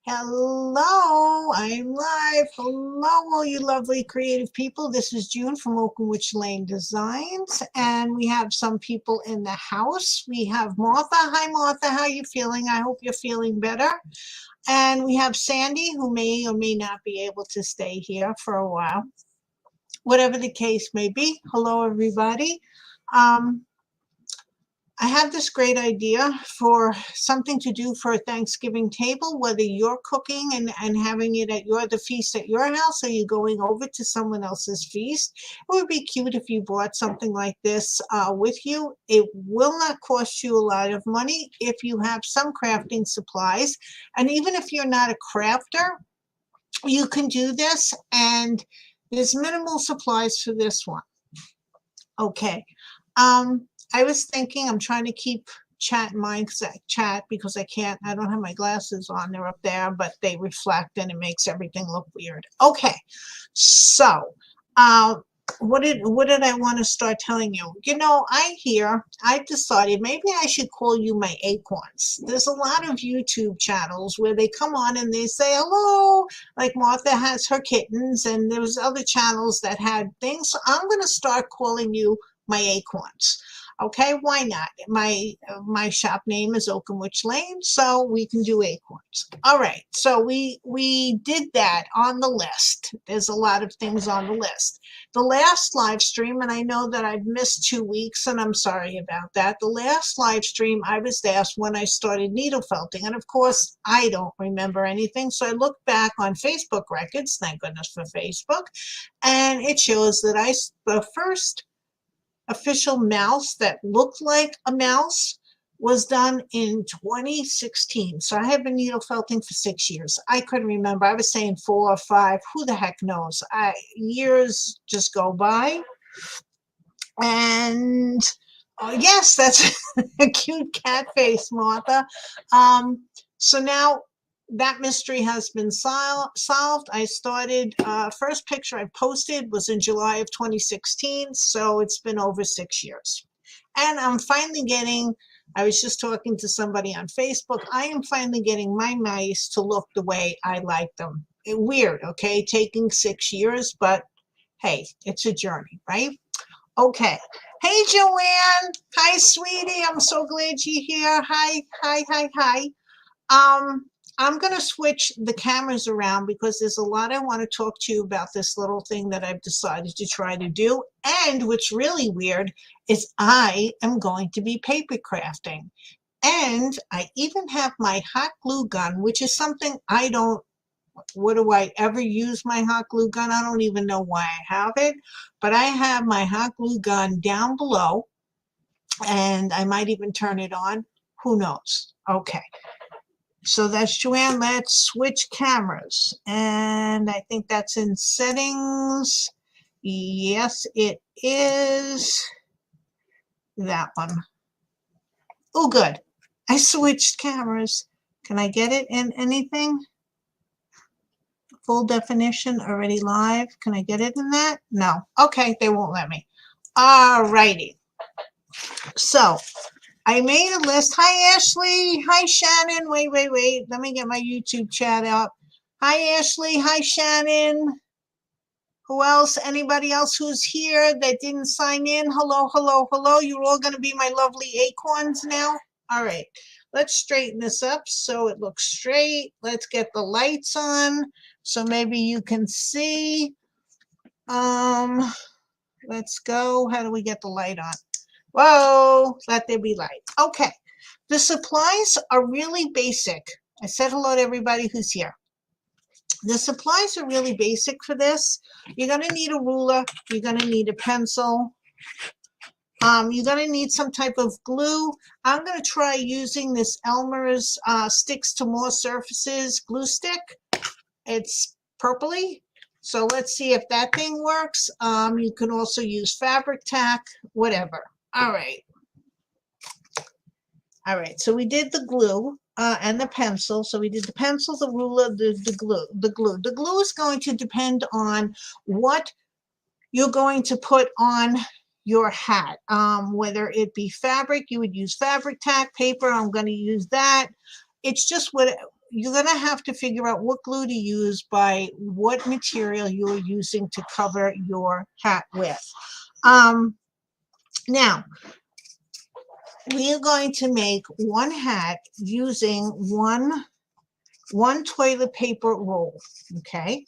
Hello, I'm live. Hello, all you lovely creative people. This is June from Oaken Witch Lane Designs, and we have some people in the house. We have Martha. Hi, Martha. How you feeling? I hope you're feeling better. And we have Sandy, who may or may not be able to stay here for a while. Whatever the case may be. Hello, everybody. I have this great idea for something to do for a Thanksgiving table, whether you're cooking and having it at the feast at your house, or you're going over to someone else's feast. It would be cute if you brought something like this with you. It will not cost you a lot of money if you have some crafting supplies. And even if you're not a crafter, you can do this, and there's minimal supplies for this one. Okay. I was thinking, I'm trying to keep chat in mind because I don't have my glasses on. They're up there, but they reflect and it makes everything look weird. Okay, so what did I want to start telling you? You know, I've decided maybe I should call you my acorns. There's a lot of YouTube channels where they come on and they say hello, like Martha has her kittens, and there was other channels that had things. So I'm going to start calling you my acorns. Okay, why not? My shop name is Oaken Witch Lane, so we can do acorns. All right, so we did that on the list. There's a lot of things on the list. The last live stream, and I know that I've missed 2 weeks, and I'm sorry about that. The last live stream, I was asked when I started needle felting, and of course, I don't remember anything. So I looked back on Facebook records, thank goodness for Facebook, and it shows that the first official mouse that looked like a mouse was done in 2016. So I have been needle felting for 6 years. I couldn't remember. I was saying 4 or 5. Who the heck knows? Years just go by. And yes, that's a cute cat face, Martha. So now that mystery has been solved. I started, first picture I posted was in July of 2016, so it's been over 6 years. And I'm finally getting, I was just talking to somebody on Facebook, I am finally getting my mice to look the way I like them. Weird, okay, taking 6 years, but hey, it's a journey, right? Okay. Hey, Joanne. Hi, sweetie. I'm so glad you're here. Hi. I'm going to switch the cameras around because there's a lot I want to talk to you about this little thing that I've decided to try to do. And what's really weird is I am going to be paper crafting. And I even have my hot glue gun, which is something what do I ever use my hot glue gun? I don't even know why I have it, but I have my hot glue gun down below, and I might even turn it on. Who knows? Okay. So that's Joanne. Let's switch cameras. And I think that's in settings. Yes, it is that one. Oh, good. I switched cameras. Can I get it in anything? Full definition, already live. Can I get it in that? No. Okay, they won't let me. All righty. So I made a list. Hi, Ashley. Hi, Shannon. Wait. Let me get my YouTube chat up. Hi, Ashley. Hi, Shannon. Who else? Anybody else who's here that didn't sign in? Hello. You're all going to be my lovely acorns now. All right. Let's straighten this up so it looks straight. Let's get the lights on so maybe you can see. Let's go. How do we get the light on? Whoa, let there be light. Okay, the supplies are really basic. I said hello to everybody who's here. The supplies are really basic for this. You're going to need a ruler. You're going to need a pencil. You're going to need some type of glue. I'm going to try using this Elmer's Sticks to More Surfaces glue stick. It's purpley. So let's see if that thing works. You can also use fabric tack, whatever. All right, so we did the glue and the pencil. So we did the pencil, the ruler, the glue. The glue is going to depend on what you're going to put on your hat. Whether it be fabric, you would use fabric tack, paper, I'm going to use that. It's just what you're going to have to figure out what glue to use by what material you're using to cover your hat with. Now, we are going to make one hat using one toilet paper roll, okay?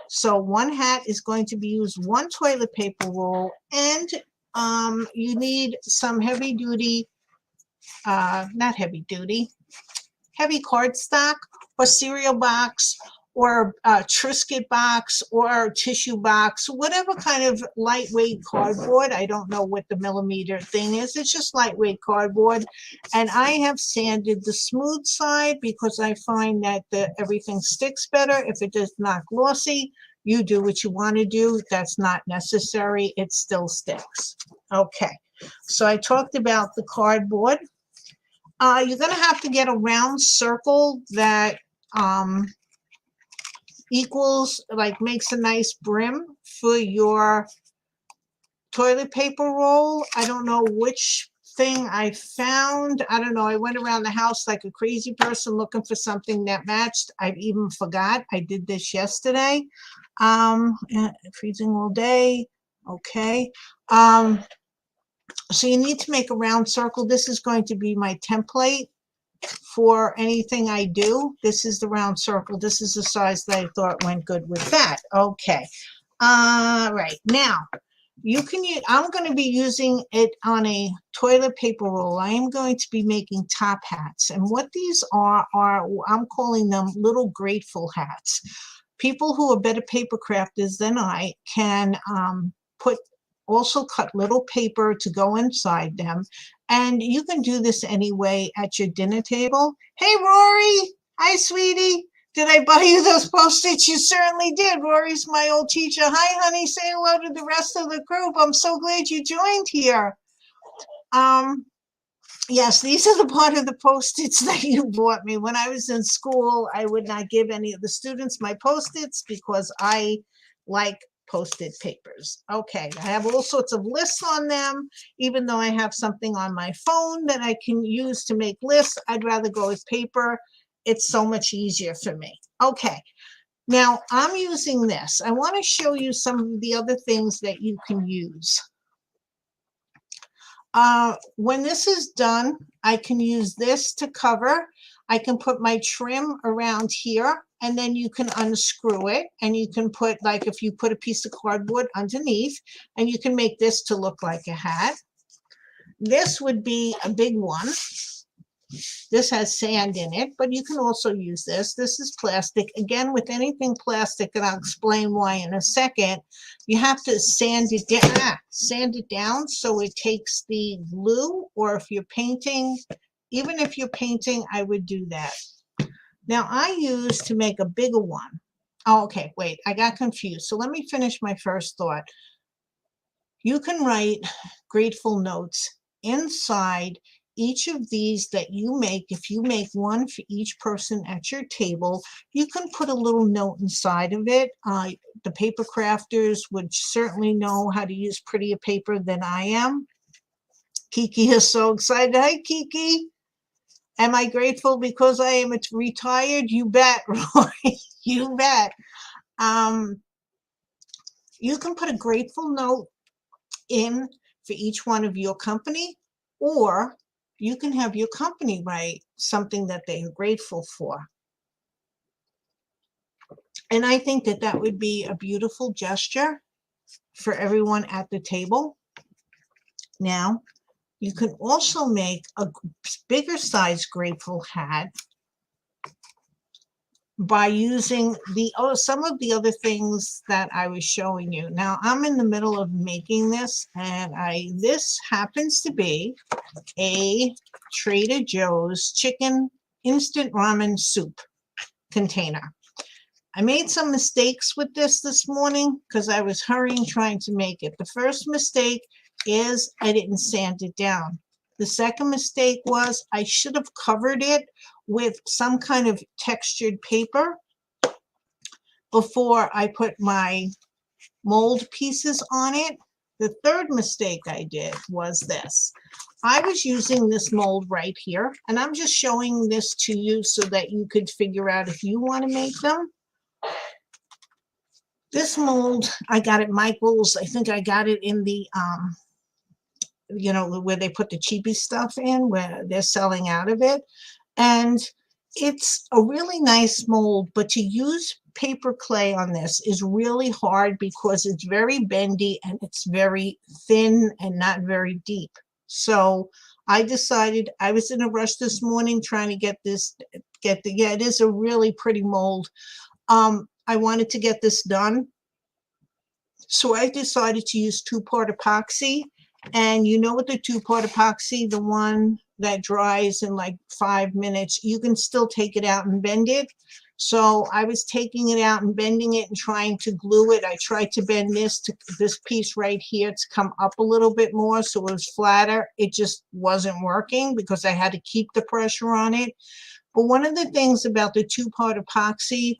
So one hat is going to be used one toilet paper roll, and you need some heavy duty, not heavy duty, heavy cardstock or cereal box or Triscuit box or tissue box, whatever kind of lightweight cardboard. I don't know what the millimeter thing is. It's just lightweight cardboard. And I have sanded the smooth side because I find that everything sticks better if it is not glossy. You do what you want to do. That's not necessary. It still sticks. Okay. So I talked about the cardboard. You're going to have to get a round circle that equals, like makes a nice brim for your toilet paper roll. I don't know which thing I found. I don't know. I went around the house like a crazy person looking for something that matched. I even forgot. I did this yesterday. Freezing all day. Okay. So you need to make a round circle. This is going to be my template for anything I do. This is the round circle. This is the size that I thought went good with that. Okay. Right. Now, you can use, I'm going to be using it on a toilet paper roll. I am going to be making top hats. And what these are I'm calling them little grateful hats. People who are better paper crafters than I can also cut little paper to go inside them. And you can do this anyway at your dinner table. Hey, Rory. Hi, sweetie. Did I buy you those Post-its? You certainly did. Rory's my old teacher. Hi, honey. Say hello to the rest of the group. I'm so glad you joined here. Yes, these are the part of the Post-its that you bought me. When I was in school, I would not give any of the students my Post-its because I like Post-it papers. Okay, I have all sorts of lists on them. Even though I have something on my phone that I can use to make lists, I'd rather go with paper. It's so much easier for me. Okay, now I'm using this. I want to show you some of the other things that you can use. When this is done, I can use this to cover. I can put my trim around here, and then you can unscrew it, and you can put, like, if you put a piece of cardboard underneath, and you can make this to look like a hat. This would be a big one. This has sand in it, but you can also use this. This is plastic. Again, with anything plastic, and I'll explain why in a second, you have to sand it down so it takes the glue, or if you're painting, even if you're painting, I would do that. Now, I use to make a bigger one. Oh, okay, wait, I got confused. So let me finish my first thought. You can write grateful notes inside each of these that you make. If you make one for each person at your table, you can put a little note inside of it. The paper crafters would certainly know how to use prettier paper than I am. Kiki is so excited. Hi, Kiki. Am I grateful because I am retired? You bet, Roy. You bet. You can put a grateful note in for each one of your company, or you can have your company write something that they are grateful for. And I think that that would be a beautiful gesture for everyone at the table. Now, you can also make a bigger size grateful hat by using some of the other things that I was showing you. Now, I'm in the middle of making this, and this happens to be a Trader Joe's chicken instant ramen soup container. I made some mistakes with this morning because I was hurrying trying to make it. The first mistake is I didn't sand it down. The second mistake was I should have covered it with some kind of textured paper before I put my mold pieces on it. the third mistake I did was this. I was using this mold right here, and I'm just showing this to you so that you could figure out if you want to make them. This mold, I got at Michael's. I think I got it in the, you know, where they put the cheapy stuff in, where they're selling out of it. And it's a really nice mold, but to use paper clay on this is really hard because it's very bendy and it's very thin and not very deep. So I decided, I was in a rush this morning trying to get this, yeah, it is a really pretty mold. I wanted to get this done. So I decided to use 2-part epoxy. And you know, with the 2-part epoxy, the one that dries in like 5 minutes, you can still take it out and bend it. So I was taking it out and bending it and trying to glue it. I tried to bend this piece right here to come up a little bit more so it was flatter. It just wasn't working because I had to keep the pressure on it. But one of the things about the 2-part epoxy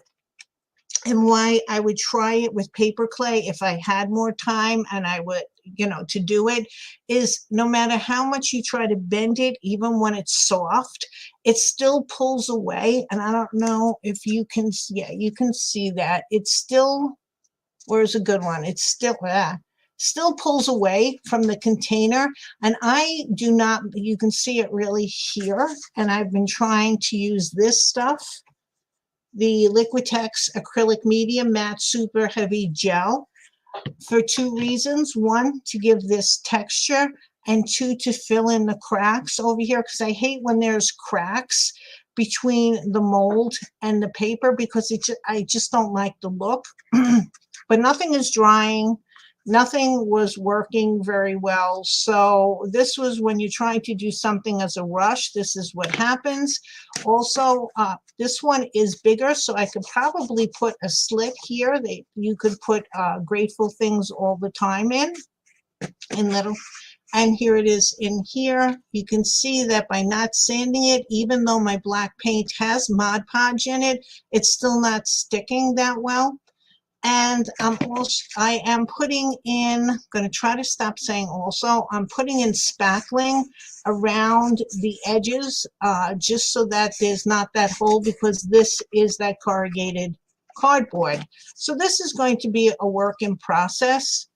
and why I would try it with paper clay if I had more time and I would, you know, to do it, is no matter how much you try to bend it, even when it's soft, it still pulls away. And I don't know if you can, yeah, you can see that. It's still, where's a good one? It's still, still pulls away from the container. And I do not, you can see it really here. And I've been trying to use this stuff, the Liquitex Acrylic Medium Matte Super Heavy Gel, for 2 reasons. 1, to give this texture, and 2, to fill in the cracks over here, because I hate when there's cracks between the mold and the paper because I just don't like the look. But nothing is drying. Nothing was working very well. So this was when you're trying to do something as a rush, this is what happens. Also, this one is bigger, so I could probably put a slit here. You could put Grateful Things all the time in little, and here it is in here. You can see that by not sanding it, even though my black paint has Mod Podge in it, it's still not sticking that well. And I am putting in, I'm going to try to stop saying also, I'm putting in spackling around the edges just so that there's not that hole, because this is that corrugated cardboard. So this is going to be a work in process.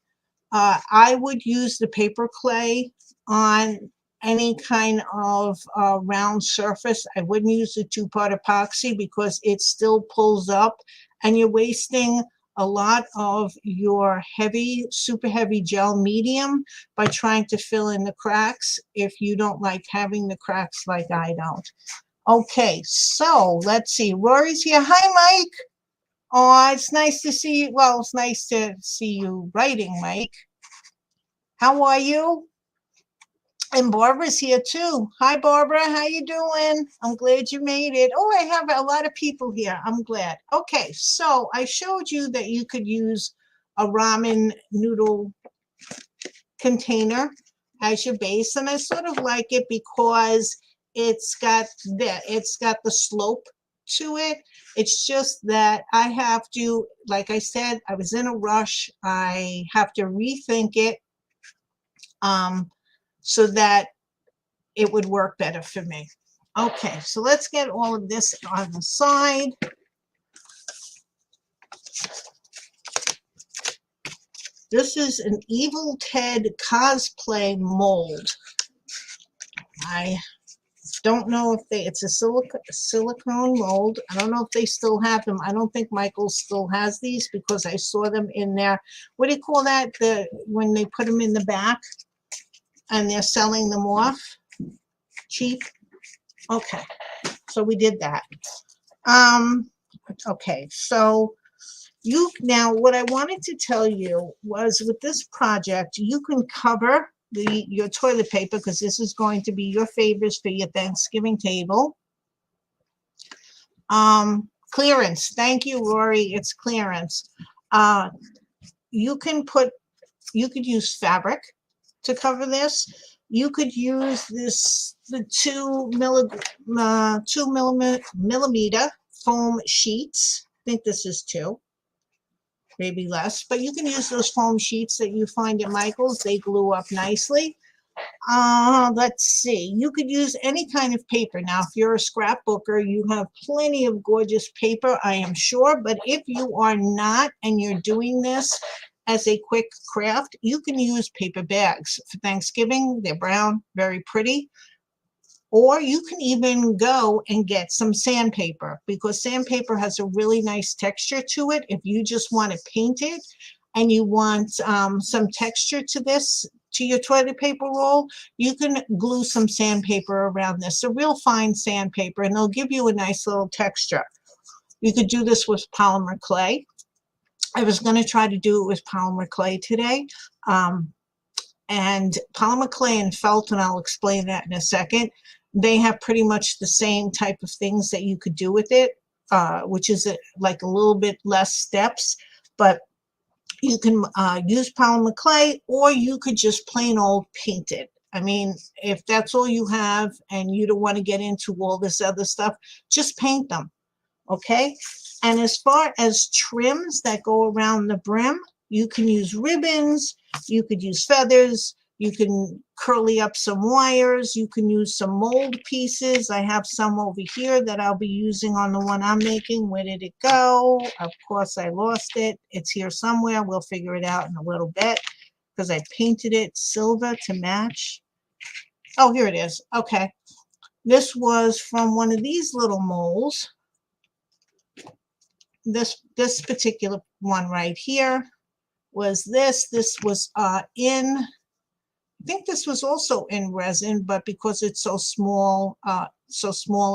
I would use the paper clay on any kind of round surface. I wouldn't use the 2-part epoxy because it still pulls up, and you're wasting a lot of your heavy, super heavy gel medium by trying to fill in the cracks if you don't like having the cracks like I don't. Okay, so let's see. Rory's here. Hi, Mike. Oh, it's nice to see you. Well, it's nice to see you writing, Mike. How are you? And Barbara's here too. Hi, Barbara. How you doing? I'm glad you made it. Oh, I have a lot of people here. I'm glad. Okay, so I showed you that you could use a ramen noodle container as your base, and I sort of like it because it's got the slope to it. It's just that I have to, like I said, I was in a rush. I have to rethink it so that it would work better for me. Okay, so let's get all of this on the side. This is an Evil Ted cosplay mold. I don't know if it's a silicone mold. I don't know if they still have them. I don't think Michael still has these because I saw them in there. What do you call that? When they put them in the back and they're selling them off cheap. Okay, so we did that. Okay, so now what I wanted to tell you was with this project, you can cover your toilet paper, because this is going to be your favorites for your Thanksgiving table. Clearance. Thank you, Rory. It's clearance. You could use fabric to cover this. You could use the 2 millimeter foam sheets. I think this is 2. maybe less, but you can use those foam sheets that you find at Michael's. They glue up nicely. Let's see, you could use any kind of paper. Now, if you're a scrapbooker, you have plenty of gorgeous paper, I am sure, but if you are not and you're doing this as a quick craft, you can use paper bags for Thanksgiving. They're brown, very pretty. Or you can even go and get some sandpaper, because sandpaper has a really nice texture to it. If you just want to paint it and you want some texture to this, to your toilet paper roll, you can glue some sandpaper around this, a real fine sandpaper, and they'll give you a nice little texture. You could do this with polymer clay. I was going to try to do it with polymer clay today. And polymer clay and felt, and I'll explain that in a second, they have pretty much the same type of things that you could do with it, which is like a little bit less steps, but you can use polymer clay, or you could just plain old paint it. I mean, if that's all you have and you don't want to get into all this other stuff, just paint them, okay? And as far as trims that go around the brim, you can use ribbons, you could use feathers, you can curly up some wires, you can use some mold pieces. I have some over here that I'll be using on the one I'm making. Where did it go? Of course, I lost it. It's here somewhere. We'll figure it out in a little bit because I painted it silver to match. Oh, here it is. Okay. This was from one of these little molds. This particular one right here was this. This was I think this was also in resin, but because it's so small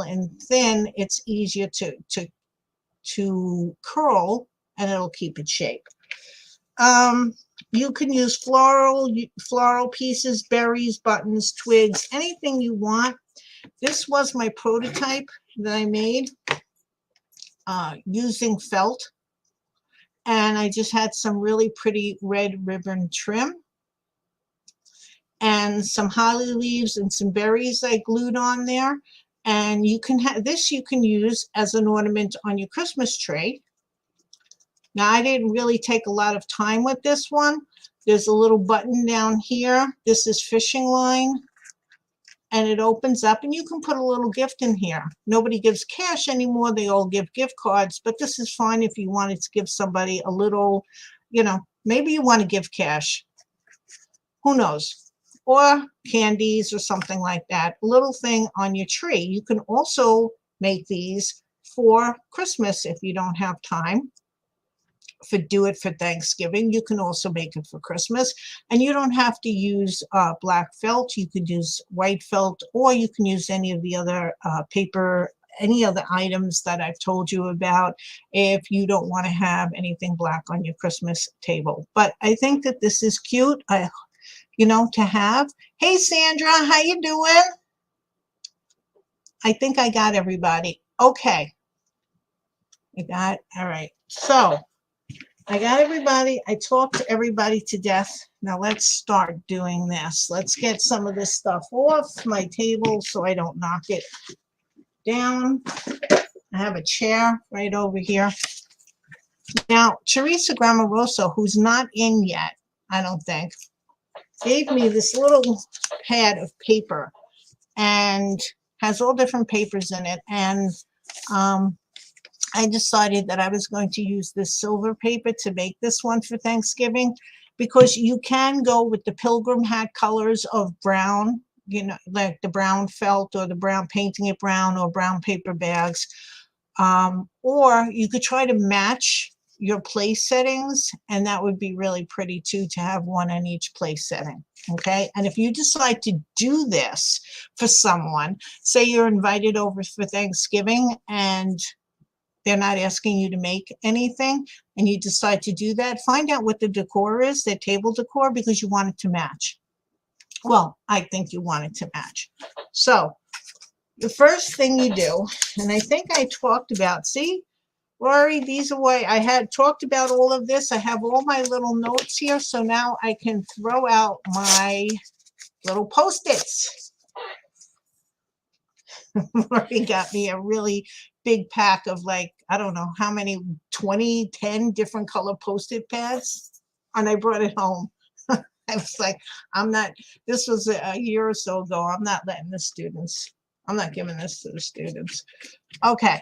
and thin, it's easier to curl, and it'll keep its shape. You can use floral pieces, berries, buttons, twigs, anything you want. This was my prototype that I made using felt, and I just had some really pretty red ribbon trim and some holly leaves and some berries I glued on there. And you can have this, you can use as an ornament on your Christmas tree. Now, I didn't really take a lot of time with this one. There's a little button down here. This is fishing line, and it opens up, and you can put a little gift in here. Nobody gives cash anymore. They all give gift cards, but this is fine if you wanted to give somebody a little, you know, maybe you want to give cash. Who knows? Or candies or something like that, a little thing on your tree. You can also make these for Christmas if you don't have time. Do it for Thanksgiving. You can also make it for Christmas, and you don't have to use black felt. You could use white felt, or you can use any of the other paper, any other items that I've told you about if you don't want to have anything black on your Christmas table. But I think that this is cute. You know, to have. Hey, Sandra, how you doing? I think I got everybody. Okay. All right. So I got everybody. I talked to everybody to death. Now let's start doing this. Let's get some of this stuff off my table so I don't knock it down. I have a chair right over here. Now, Teresa Grammaroso, who's not in yet, I don't think, gave me this little pad of paper and has all different papers in it. And I decided that I was going to use this silver paper to make this one for Thanksgiving, because you can go with the pilgrim hat colors of brown, you know, like the brown felt or the brown, painting it brown, or brown paper bags. Or you could try to match your place settings, and that would be really pretty too, to have one on each place setting. Okay, and if you decide to do this for someone, say you're invited over for Thanksgiving and they're not asking you to make anything, and you decide to do that, find out what the decor is, their table decor, because you want it to match. Well, I think you want it to match. So the first thing you do, and I think I talked about, see, Rory, these are why I had talked about all of this. I have all my little notes here, so now I can throw out my little Post-its. Rory got me a really big pack of like, I don't know how many, 20, 10 different color Post-it pads. And I brought it home. I was like, I'm not, this was a year or so ago. I'm not letting the students, I'm not giving this to the students. Okay.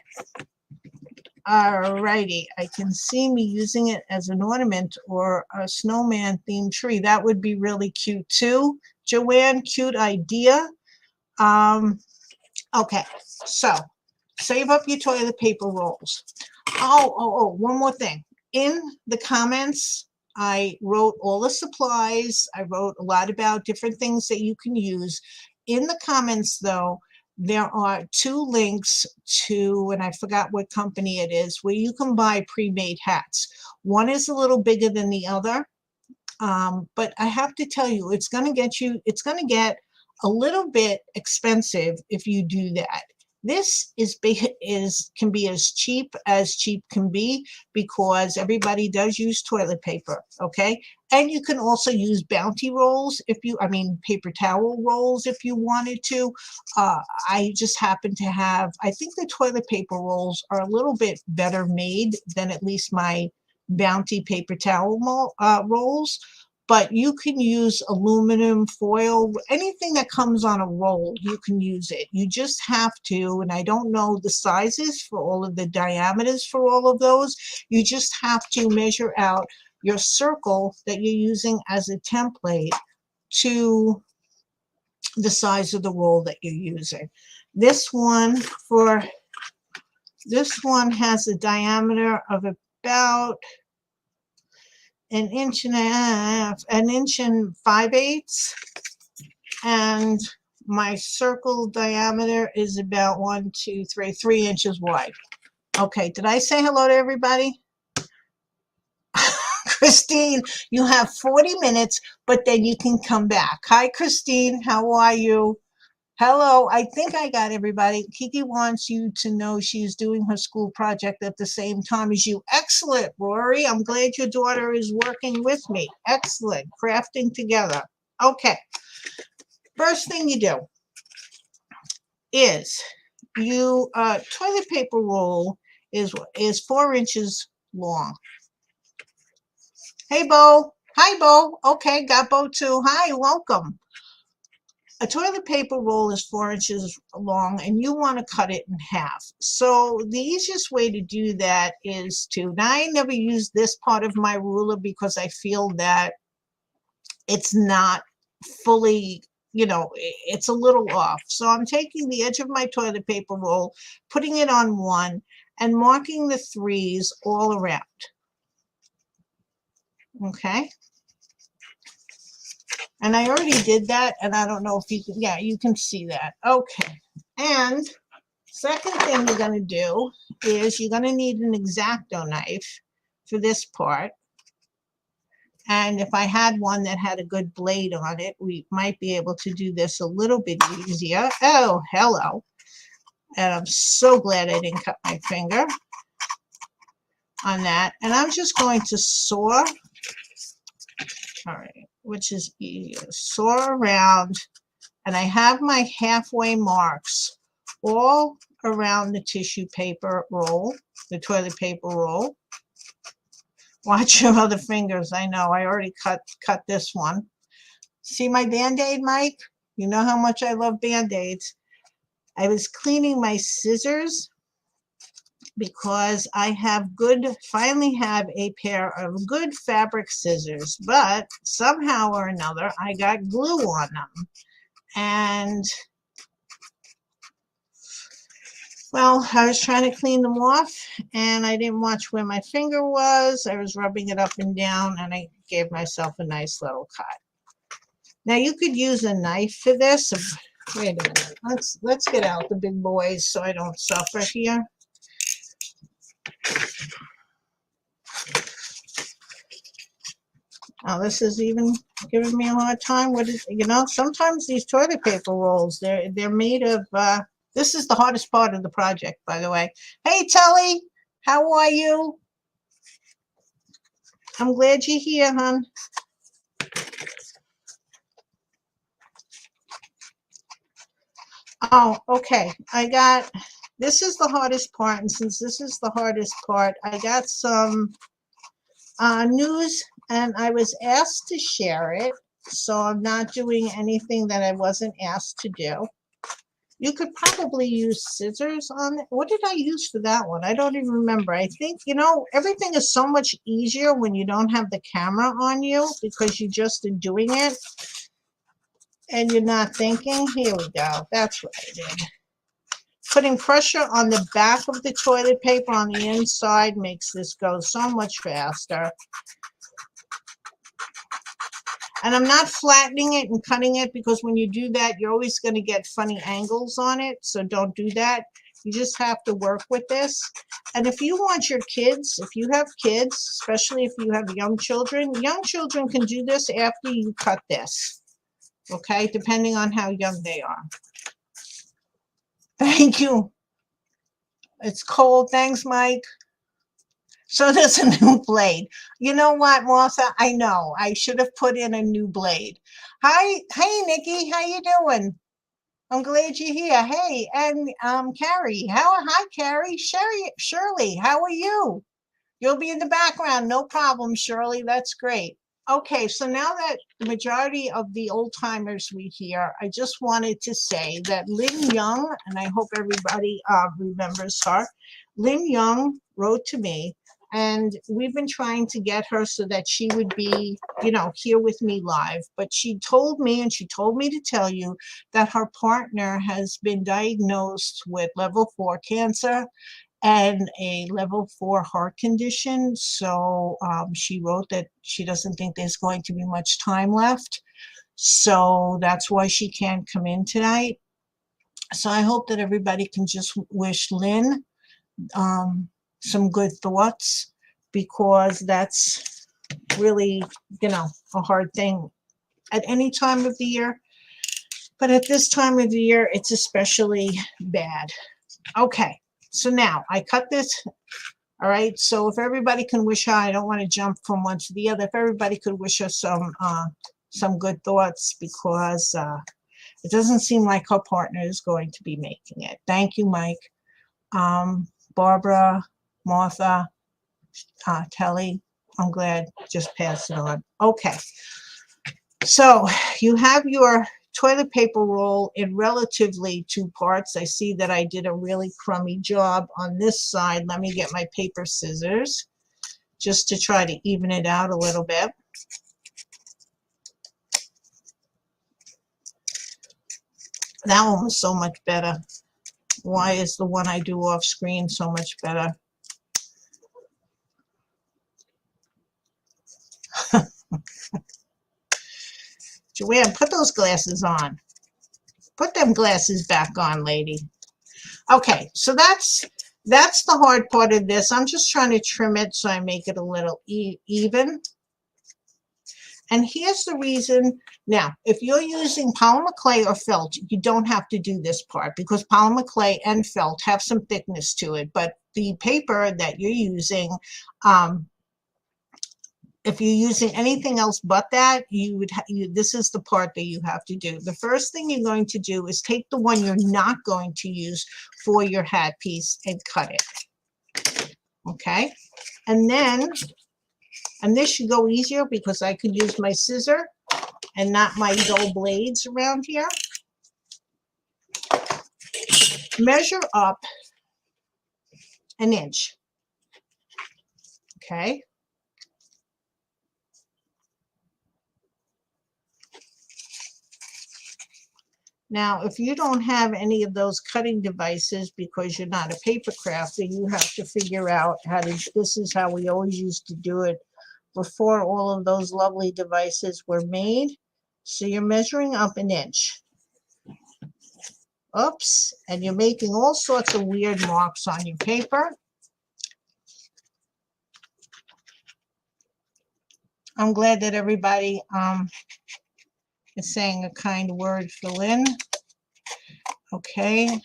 All righty. I can see me using it as an ornament or a snowman themed tree. That would be really cute too. Joanne, cute idea. Okay, so save up your toilet paper rolls. Oh, one more thing. In the comments, I wrote all the supplies. I wrote a lot about different things that you can use. In the comments, though, there are 2 links to, and I forgot what company it is, where you can buy pre-made hats. One is a little bigger than the other, but I have to tell you, it's going to get a little bit expensive if you do that. This can be as cheap can be, because everybody does use toilet paper, okay? And you can also use bounty rolls paper towel rolls if you wanted to. I just happen to have, I think the toilet paper rolls are a little bit better made than at least my bounty paper towel rolls. But you can use aluminum foil, anything that comes on a roll, you can use it. You just have to, and I don't know the sizes for all of the diameters for all of those, you just have to measure out your circle that you're using as a template to the size of the roll that you're using. This one has a diameter of about an inch and 5/8, and my circle diameter is about 3 inches wide. Okay, did I say hello to everybody? Christine, you have 40 minutes, but then you can come back. Hi, Christine, how are you? Hello, I think I got everybody. Kiki wants you to know she's doing her school project at the same time as you. Excellent, Rory. I'm glad your daughter is working with me. Excellent, crafting together. Okay, first thing you do is toilet paper roll is 4 inches long. Hey, Bo. Hi, Bo. Okay, got Bo too. Hi, welcome. A toilet paper roll is 4 inches long, and you want to cut it in half. So the easiest way to do that is to, now I never use this part of my ruler because I feel that it's not fully, it's a little off. So I'm taking the edge of my toilet paper roll, putting it on one, and marking the 3s all around. Okay. And I already did that, and I don't know if you can, yeah, you can see that. Okay. And second thing you're going to do is you're going to need an Xacto knife for this part. And if I had one that had a good blade on it, we might be able to do this a little bit easier. Oh, hello. And I'm so glad I didn't cut my finger on that. And I'm just going to saw, all right, which is easier. Saw around, and I have my halfway marks all around the tissue paper roll, the toilet paper roll. Watch your other fingers. I know I already cut this one. See my Band-Aid, Mike? You know how much I love Band-Aids. I was cleaning my scissors because I finally have a pair of good fabric scissors, but somehow or another I got glue on them. And well, I was trying to clean them off, and I didn't watch where my finger was. I was rubbing it up and down, and I gave myself a nice little cut. Now you could use a knife for this. Wait a minute. Let's get out the big boys so I don't suffer here. Oh, this is even giving me a hard time. Sometimes these toilet paper rolls, they're made of. This is the hardest part of the project, by the way. Hey, Tully, how are you? I'm glad you're here, hon. Oh, okay. I got This is the hardest part, and since this is the hardest part, I got some news, and I was asked to share it, so I'm not doing anything that I wasn't asked to do. You could probably use scissors on it. What did I use for that one? I don't even remember. I think, you know, everything is so much easier when you don't have the camera on you because you just are doing it and you're not thinking. Here we go. That's what I did. Putting pressure on the back of the toilet paper on the inside makes this go so much faster. And I'm not flattening it and cutting it because when you do that, you're always going to get funny angles on it. So don't do that. You just have to work with this. And if you want your kids, if you have kids, especially if you have young children can do this after you cut this. Okay, depending on how young they are. Thank you. It's cold. Thanks, Mike. So there's a new blade. You know what, Martha? I know. I should have put in a new blade. Hi, hey, Nikki. How you doing? I'm glad you're here. Hey, and Carrie. Hi, Carrie. Shirley, how are you? You'll be in the background. No problem, Shirley. That's great. Okay, so now that the majority of the old timers we hear, I just wanted to say that Lynn Young, and I hope everybody remembers her, Lynn Young wrote to me, and we've been trying to get her so that she would be, you know, here with me live. But she told me, and she told me to tell you that her partner has been diagnosed with level 4 cancer and a level 4 heart condition. So she wrote that she doesn't think there's going to be much time left. So that's why she can't come in tonight. So I hope that everybody can just wish Lynn some good thoughts, because that's really, you know, a hard thing at any time of the year. But at this time of the year, it's especially bad. Okay. So now I cut this. All right. So if everybody can wish her, I don't want to jump from one to the other. If everybody could wish her some good thoughts, because it doesn't seem like her partner is going to be making it. Thank you, Mike. Barbara, Martha, Telly, I'm glad. Just pass it on. Okay. So you have your toilet paper roll in relatively 2 parts. I see that I did a really crummy job on this side. Let me get my paper scissors just to try to even it out a little bit. That one was so much better. Why is the one I do off screen so much better? Joanne, put those glasses on. Put them glasses back on, lady. Okay, so that's the hard part of this. I'm just trying to trim it so I make it a little even. And here's the reason. Now, if you're using polymer clay or felt, you don't have to do this part, because polymer clay and felt have some thickness to it. But the paper that you're using, if you're using anything else but that, this is the part that you have to do. The first thing you're going to do is take the one you're not going to use for your hat piece and cut it. Okay, and this should go easier because I could use my scissor and not my dull blades around here. Measure up 1 inch. Okay. Now, if you don't have any of those cutting devices because you're not a paper crafter, you have to figure out how to, this is how we always used to do it before all of those lovely devices were made. So you're measuring up 1 inch. Oops, and you're making all sorts of weird marks on your paper. I'm glad that everybody is saying a kind word for Lynn. Okay.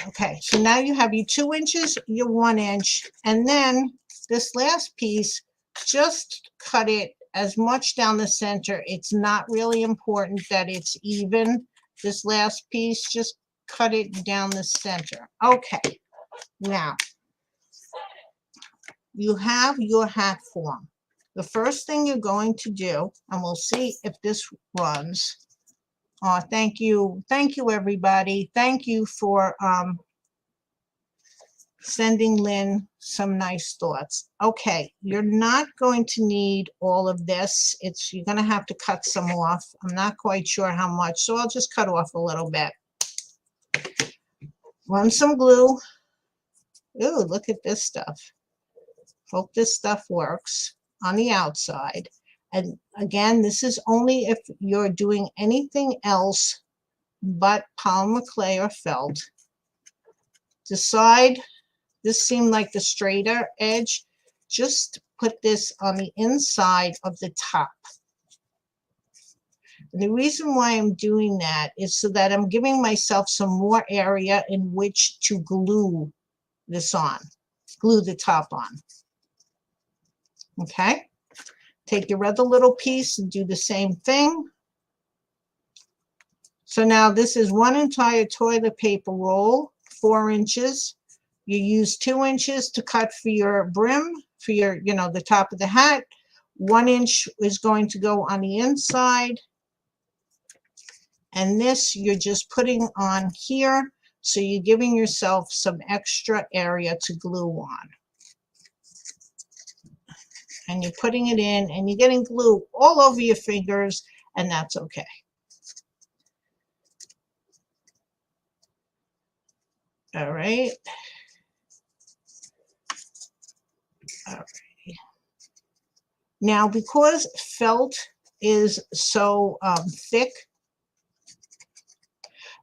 Okay, so now you have your 2 inches, your 1 inch, and then this last piece, just cut it as much down the center. It's not really important that it's even. This last piece, just cut it down the center. Okay, now you have your hat form. The first thing you're going to do, and we'll see if this runs. Oh, thank you everybody. Thank you for sending Lynn some nice thoughts. Okay, you're not going to need all of this. You're going to have to cut some off. I'm not quite sure how much, so I'll just cut off a little bit. Run some glue. Ooh, look at this stuff. Hope this stuff works on the outside. And again, this is only if you're doing anything else but polymer clay or felt. Decide. This seemed like the straighter edge. Just put this on the inside of the top. And the reason why I'm doing that is so that I'm giving myself some more area in which to glue this on, glue the top on. Okay? Take your other little piece and do the same thing. So now this is one entire toilet paper roll, 4 inches. You use 2 inches to cut for your brim, for your, the top of the hat. 1 inch is going to go on the inside. And this you're just putting on here. So you're giving yourself some extra area to glue on. And you're putting it in and you're getting glue all over your fingers, and that's okay. All right. All right. Now, because felt is so thick,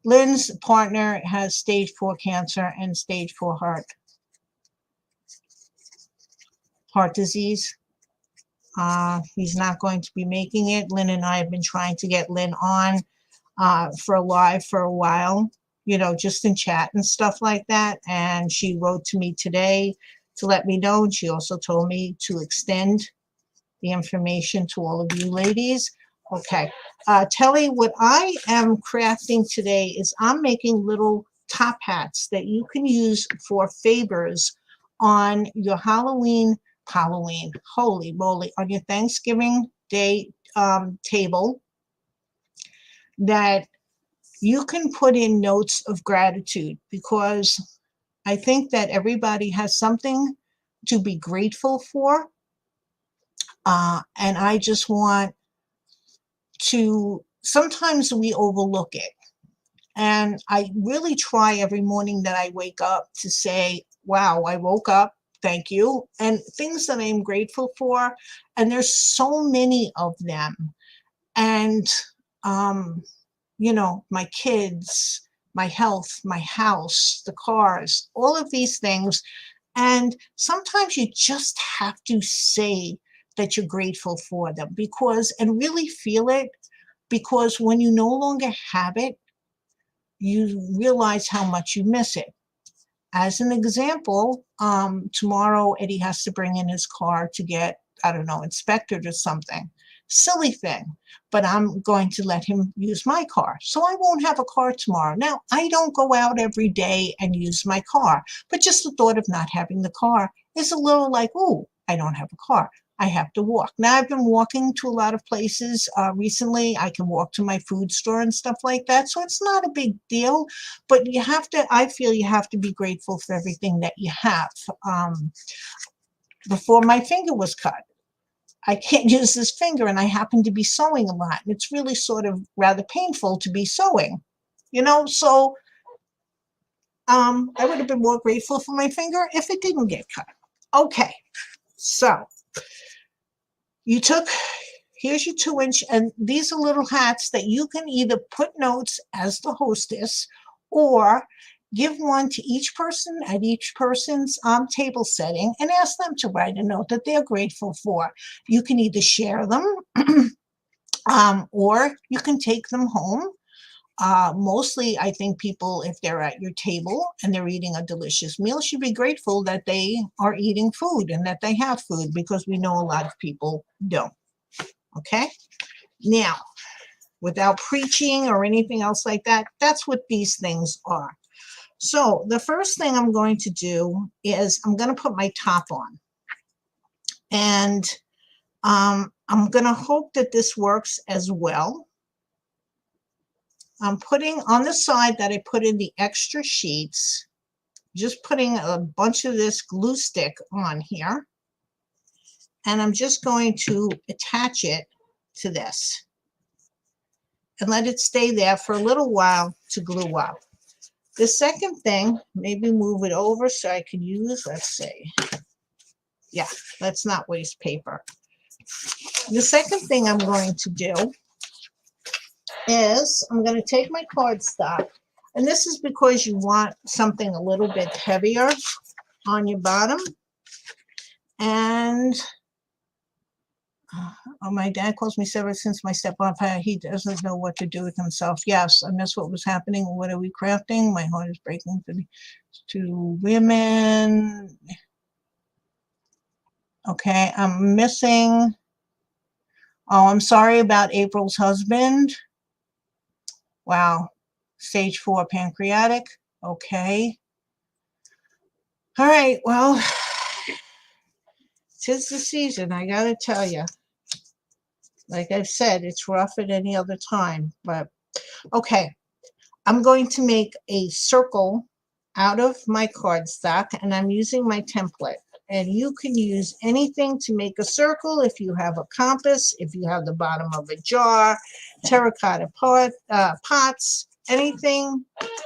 Lynn's partner has stage 4 cancer and stage 4 heart disease. He's not going to be making it. Lynn and I have been trying to get Lynn on for live for a while, just in chat and stuff like that. And she wrote to me today to let me know. And she also told me to extend the information to all of you ladies. Okay. Telly, what I am crafting today is I'm making little top hats that you can use for favors on your Halloween, holy moly, on your Thanksgiving Day table, that you can put in notes of gratitude, because I think that everybody has something to be grateful for. And I just want to, sometimes we overlook it. And I really try every morning that I wake up to say, wow, I woke up, thank you, and things that I'm grateful for. And there's so many of them. And, my kids, my health, my house, the cars, all of these things. And sometimes you just have to say that you're grateful for them, and really feel it, because when you no longer have it, you realize how much you miss it. As an example, tomorrow Eddie has to bring in his car to get, I don't know, inspected or something. Silly thing, but I'm going to let him use my car. So I won't have a car tomorrow. Now, I don't go out every day and use my car, but just the thought of not having the car is a little like, oh, I don't have a car. I have to walk. Now, I've been walking to a lot of places recently. I can walk to my food store and stuff like that. So it's not a big deal, but I feel you have to be grateful for everything that you have. Before my finger was cut, I can't use this finger, and I happen to be sewing a lot. And it's really sort of rather painful to be sewing, so I would have been more grateful for my finger if it didn't get cut. Okay, so here's your 2-inch, and these are little hats that you can either put notes as the hostess, or give one to each person at each person's table setting and ask them to write a note that they're grateful for. You can either share them or you can take them home. Mostly, I think people, if they're at your table and they're eating a delicious meal, should be grateful that they are eating food and that they have food, because we know a lot of people don't. Okay, now, without preaching or anything else like that, that's what these things are. So the first thing I'm going to do is I'm going to put my top on. And I'm going to hope that this works as well. I'm putting on the side that I put in the extra sheets, just putting a bunch of this glue stick on here. And I'm just going to attach it to this and let it stay there for a little while to glue up. The second thing, maybe move it over so I can use, let's see. Yeah, let's not waste paper. The second thing I'm going to do is I'm going to take my cardstock, and this is because you want something a little bit heavier on your bottom. And oh, my dad calls me ever since my stepmom, he doesn't know what to do with himself. Yes, I miss what was happening. What are we crafting? My heart is breaking to women. Okay, I'm missing. Oh, I'm sorry about April's husband. Wow, stage 4 pancreatic. Okay. All right, well, 'tis the season, I gotta tell you. Like I've said, it's rough at any other time, but okay. I'm going to make a circle out of my cardstock, and I'm using my template. And you can use anything to make a circle. If you have a compass, if you have the bottom of a jar, terracotta pots, anything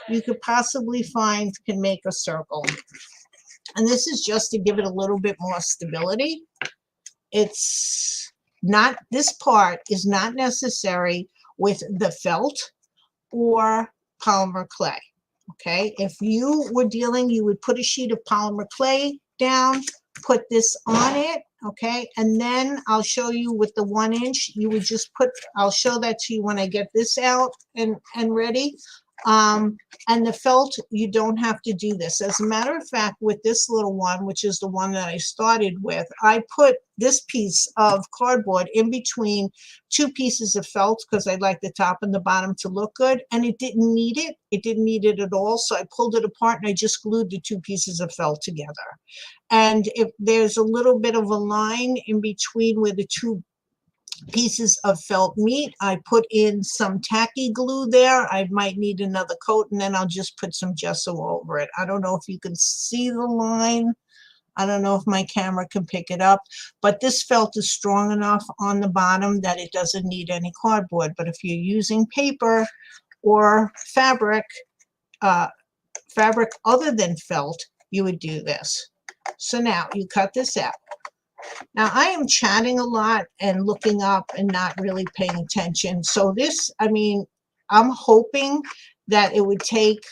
you could possibly find can make a circle. And this is just to give it a little bit more stability. It's not, this part is not necessary with the felt or polymer clay. Okay, if you were dealing, you would put a sheet of polymer clay down, put this on it, okay, and then I'll show you with the 1 inch, you would just put, I'll show that to you when I get this out and ready. And the felt, you don't have to do this. As a matter of fact, with this little one, which is the one that I started with, I put this piece of cardboard in between 2 pieces of felt because I like the top and the bottom to look good, and it didn't need it. It didn't need it at all, so I pulled it apart and I just glued the 2 pieces of felt together. And if there's a little bit of a line in between where the 2 pieces of felt meat, I put in some tacky glue there. I might need another coat, and then I'll just put some gesso over it. I don't know if you can see the line. I don't know if my camera can pick it up, but this felt is strong enough on the bottom that it doesn't need any cardboard. But if you're using paper or fabric other than felt, you would do this. So now you cut this out. Now I am chatting a lot and looking up and not really paying attention. So this, I mean, I'm hoping that it would take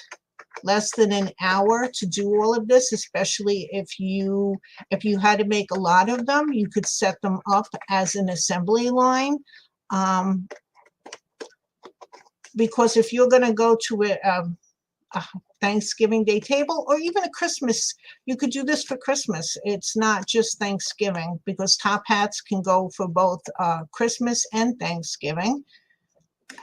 less than an hour to do all of this, especially if you had to make a lot of them. You could set them up as an assembly line. Because if you're going to go to a Thanksgiving Day table or even a Christmas, you could do this for Christmas. It's not just Thanksgiving, because top hats can go for both Christmas and Thanksgiving.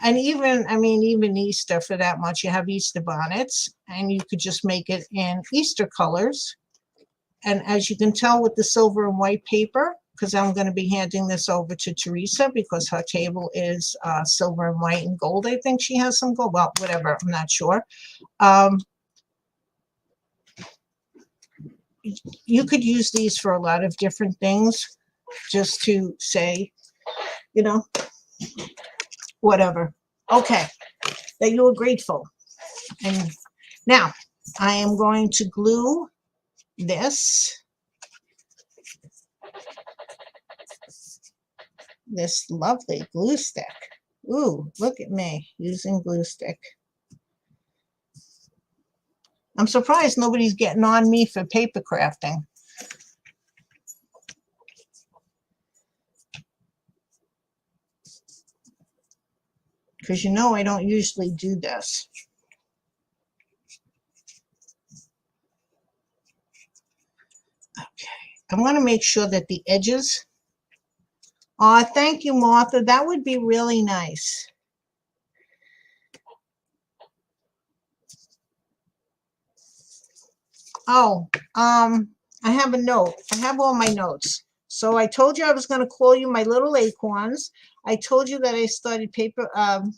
And even, I mean, even Easter for that much. You have Easter bonnets, and you could just make it in Easter colors. And as you can tell with the silver and white paper, because I'm going to be handing this over to Teresa because her table is silver and white and gold. I think she has some gold. Well, whatever, I'm not sure. You could use these for a lot of different things, just to say, you know, whatever. Okay, that you are grateful. And now I am going to glue this lovely glue stick. Ooh, look at me using glue stick. I'm surprised nobody's getting on me for paper crafting. Because you know I don't usually do this. Okay, I want to make sure that the edges Oh, thank you, Martha. That would be really nice. Oh, I have a note. I have all my notes. So I told you I was going to call you my little acorns. I told you that I started paper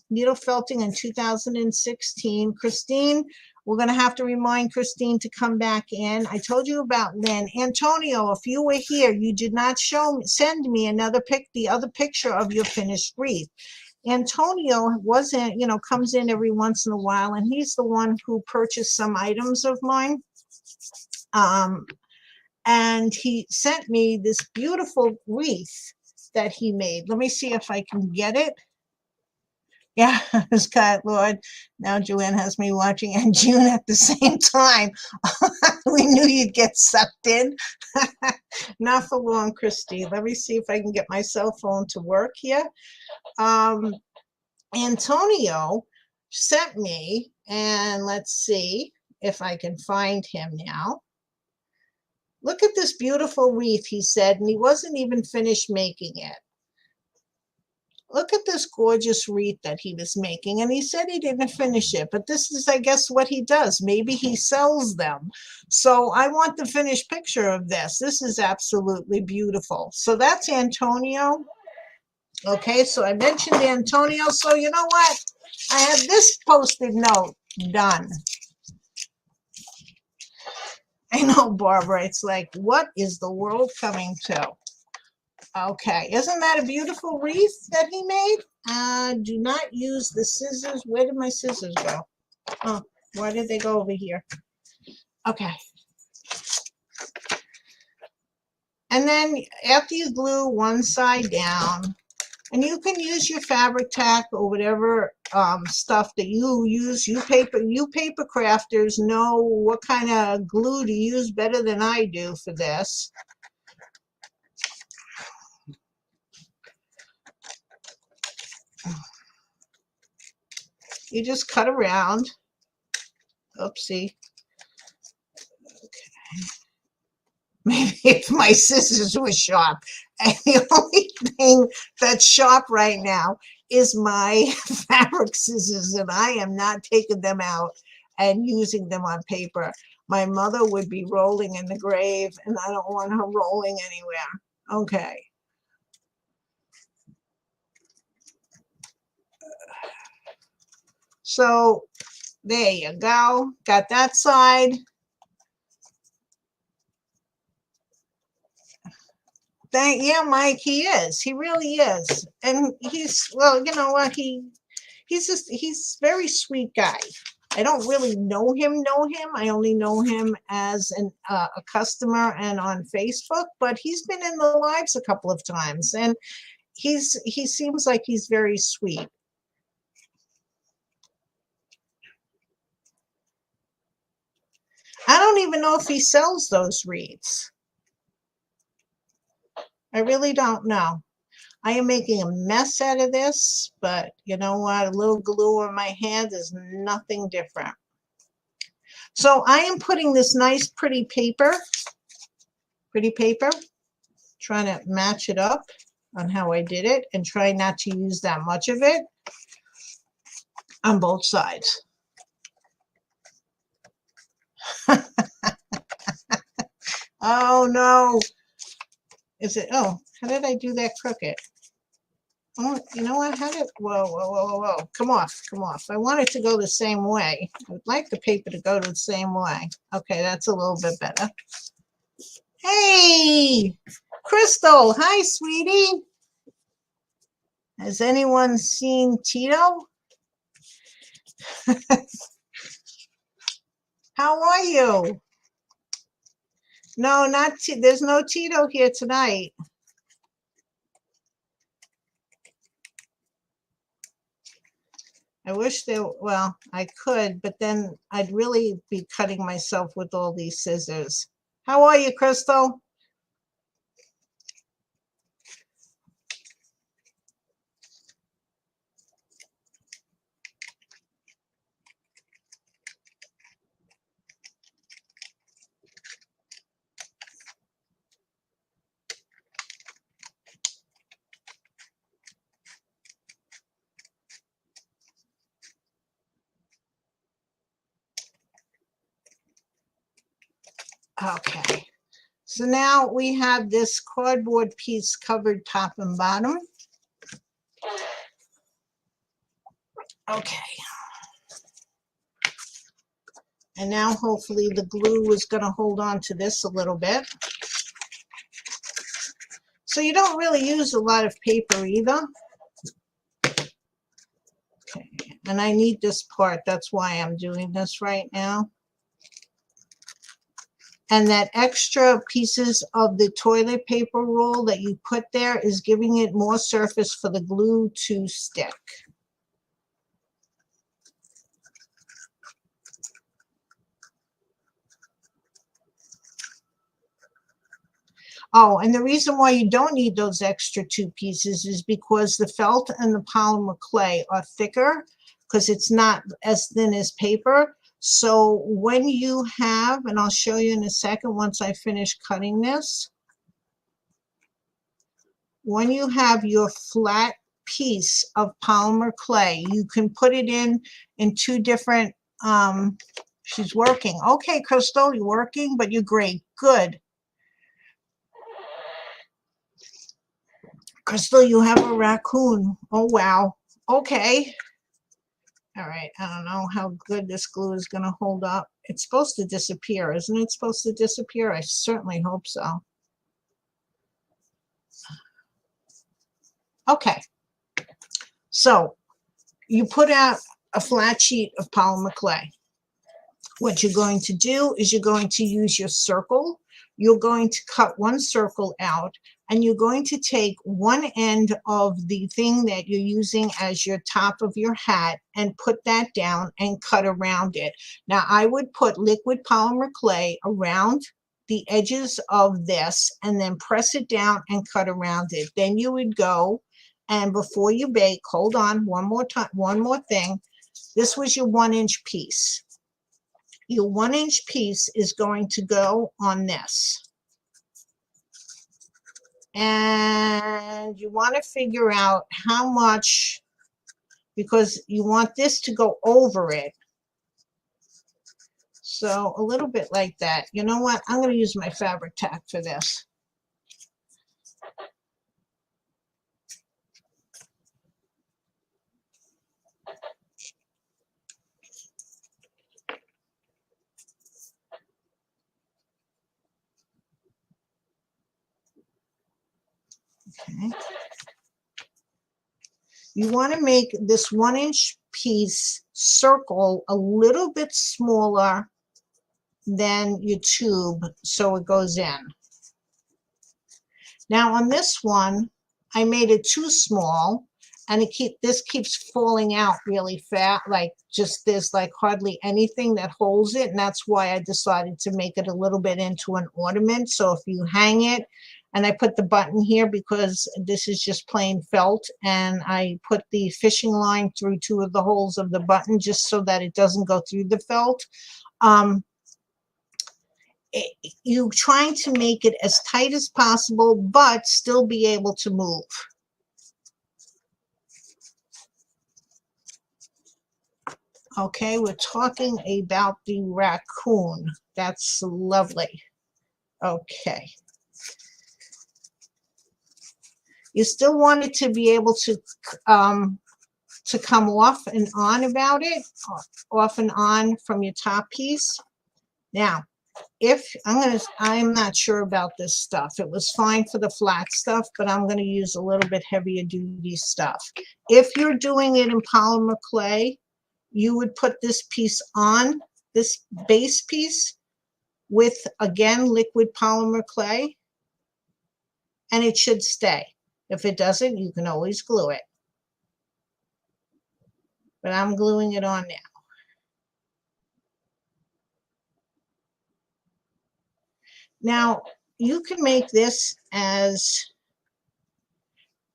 needle felting in 2016. Christine, we're going to have to remind Christine to come back in. I told you about Lynn. Antonio, if you were here, you did not send me the other picture of your finished wreath. Antonio wasn't, comes in every once in a while, and he's the one who purchased some items of mine. And he sent me this beautiful wreath that he made. Let me see if I can get it. Yeah, Scott Lord. Now Joanne has me watching, and June at the same time. We knew you'd get sucked in. Not for long, Christy. Let me see if I can get my cell phone to work here. Antonio sent me, and let's see if I can find him now. Look at this beautiful wreath, he said, and he wasn't even finished making it. Look at this gorgeous wreath that he was making, and he said he didn't finish it, but this is, I guess, what he does. Maybe he sells them. So I want the finished picture of this. This is absolutely beautiful. So that's Antonio. Okay, so I mentioned Antonio. So you know what? I have this Post-it note done. I know, Barbara, it's like, what is the world coming to? Okay, isn't that a beautiful wreath that he made? Do not use the scissors. Where did my scissors go? Oh, why did they go over here? Okay. And then after you glue one side down, and you can use your fabric tack or whatever stuff that you use. You paper crafters know what kind of glue to use better than I do for this. You just cut around. Oopsie. Okay. Maybe if my scissors were sharp. And the only thing that's sharp right now is my fabric scissors, and I am not taking them out and using them on paper. My mother would be rolling in the grave, and I don't want her rolling anywhere. Okay. So there you go. Got that side. Yeah, Mike, he is. He really is. And he's, well, you know what? He's a very sweet guy. I don't really know him. I only know him as a customer and on Facebook, but he's been in the lives a couple of times, and he seems like he's very sweet. I don't even know if he sells those wreaths. I really don't know. I am making a mess out of this, but you know what? A little glue on my hand is nothing different. So I am putting this nice pretty paper, trying to match it up on how I did it and try not to use that much of it on both sides. Oh no. Is it, oh, how did I do that crooked? Oh, you know what? How did, whoa. Come off. I want it to go the same way. I would like the paper to go the same way. Okay, that's a little bit better. Hey, Crystal. Hi, sweetie. Has anyone seen Tito? How are you? No, not there's no Tito here tonight. I wish there, well, I could, but then I'd really be cutting myself with all these scissors. How are you, Crystal? Okay. So now we have this cardboard piece covered top and bottom. Okay. And now hopefully the glue is going to hold on to this a little bit. So you don't really use a lot of paper either. Okay. And I need this part. That's why I'm doing this right now. And that extra pieces of the toilet paper roll that you put there is giving it more surface for the glue to stick. Oh, and the reason why you don't need those extra two pieces is because the felt and the polymer clay are thicker because it's not as thin as paper. So when you have, and I'll show you in a second once I finish cutting this, when you have your flat piece of polymer clay, you can put it in two different, she's working. Okay, Crystal, you're working, but you're great. Good. Crystal, you have a raccoon. Oh, wow. Okay. All right. I don't know how good this glue is going to hold up. It's supposed to disappear. Isn't it supposed to disappear? I certainly hope so. Okay. So you put out a flat sheet of polymer clay. What you're going to do is you're going to use your circle. You're going to cut one circle out, and you're going to take one end of the thing that you're using as your top of your hat and put that down and cut around it. Now, I would put liquid polymer clay around the edges of this and then press it down and cut around it. Then you would go, and before you bake, hold on, one more time, one more thing. This was your 1-inch piece. Your 1-inch piece is going to go on this. And you want to figure out how much, because you want this to go over it. So a little bit like that. You know what? I'm going to use my fabric tack for this. Okay. You want to make this 1-inch piece circle a little bit smaller than your tube so it goes in. Now on this one, I made it too small, and this keeps falling out really fat, like just there's like hardly anything that holds it, and that's why I decided to make it a little bit into an ornament. So if you hang it, and I put the button here because this is just plain felt, and I put the fishing line through 2 of the holes of the button just so that it doesn't go through the felt. You trying to make it as tight as possible, but still be able to move. Okay, we're talking about the raccoon. That's lovely. Okay. You still want it to be able to come off and on about it, off and on from your top piece. Now, I'm not sure about this stuff. It was fine for the flat stuff, but I'm going to use a little bit heavier duty stuff. If you're doing it in polymer clay, you would put this piece on, this base piece, with, again, liquid polymer clay, and it should stay. If it doesn't, you can always glue it. But I'm gluing it on now. Now, you can make this as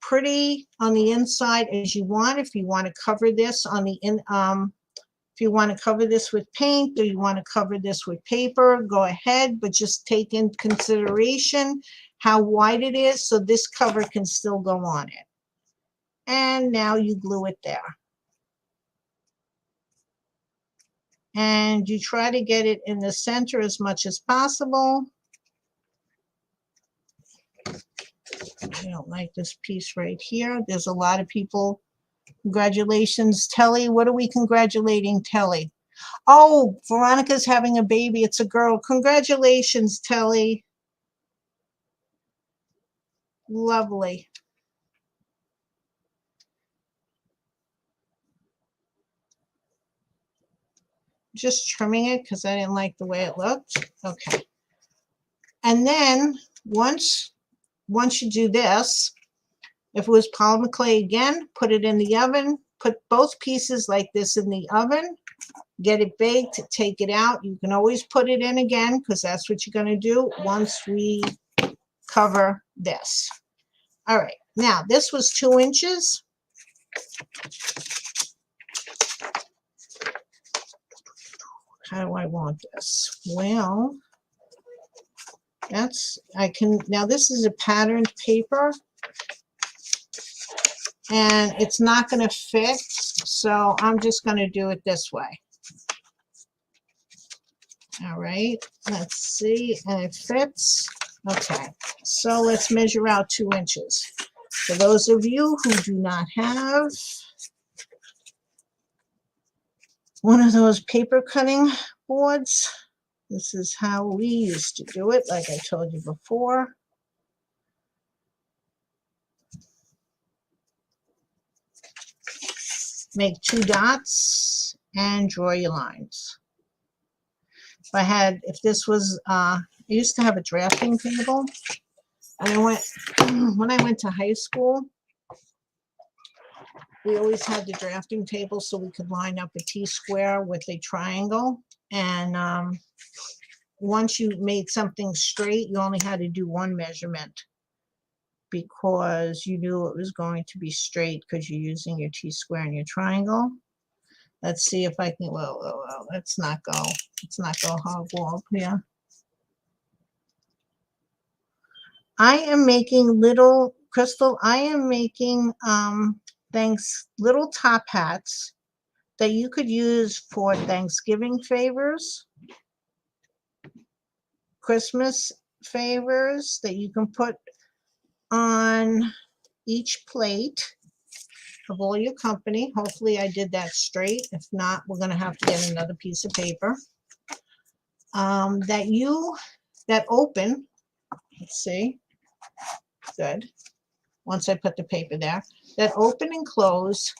pretty on the inside as you want. If you want to cover this on the if you want to cover this with paint, or you want to cover this with paper, go ahead, but just take in consideration how wide it is so this cover can still go on it. And now you glue it there. and you try to get it in the center as much as possible. I don't like this piece right here. There's a lot of people. Congratulations, Telly. What are we congratulating Telly? Oh, Veronica's having a baby. It's a girl. Congratulations, Telly. Lovely. Just trimming it because I didn't like the way it looked. Okay. And then once you do this, if it was polymer clay again, put it in the oven. Put both pieces like this in the oven. Get it baked. Take it out. You can always put it in again because that's what you're going to do once we cover this. All right. Now, this was 2 inches. How do I want this? Well, now this is a patterned paper and it's not going to fit, so I'm just going to do it this way. All right, let's see, and it fits. Okay, so let's measure out 2 inches. For those of you who do not have one of those paper cutting boards, this is how we used to do it, like I told you before. Make 2 dots and draw your lines. If this was, I used to have a drafting table, and when I went to high school, we always had the drafting table so we could line up a T-square with a triangle. And once you made something straight, you only had to do 1 measurement because you knew it was going to be straight because you're using your T-square and your triangle. Let's see if I can, well, let's not go hog wall here. I am making little, Crystal, I am making little top hats that you could use for Thanksgiving favors, Christmas favors that you can put on each plate of all your company. Hopefully I did that straight. If not, we're going to have to get another piece of paper that open. Let's see. Good. Once I put the paper there, that open and close,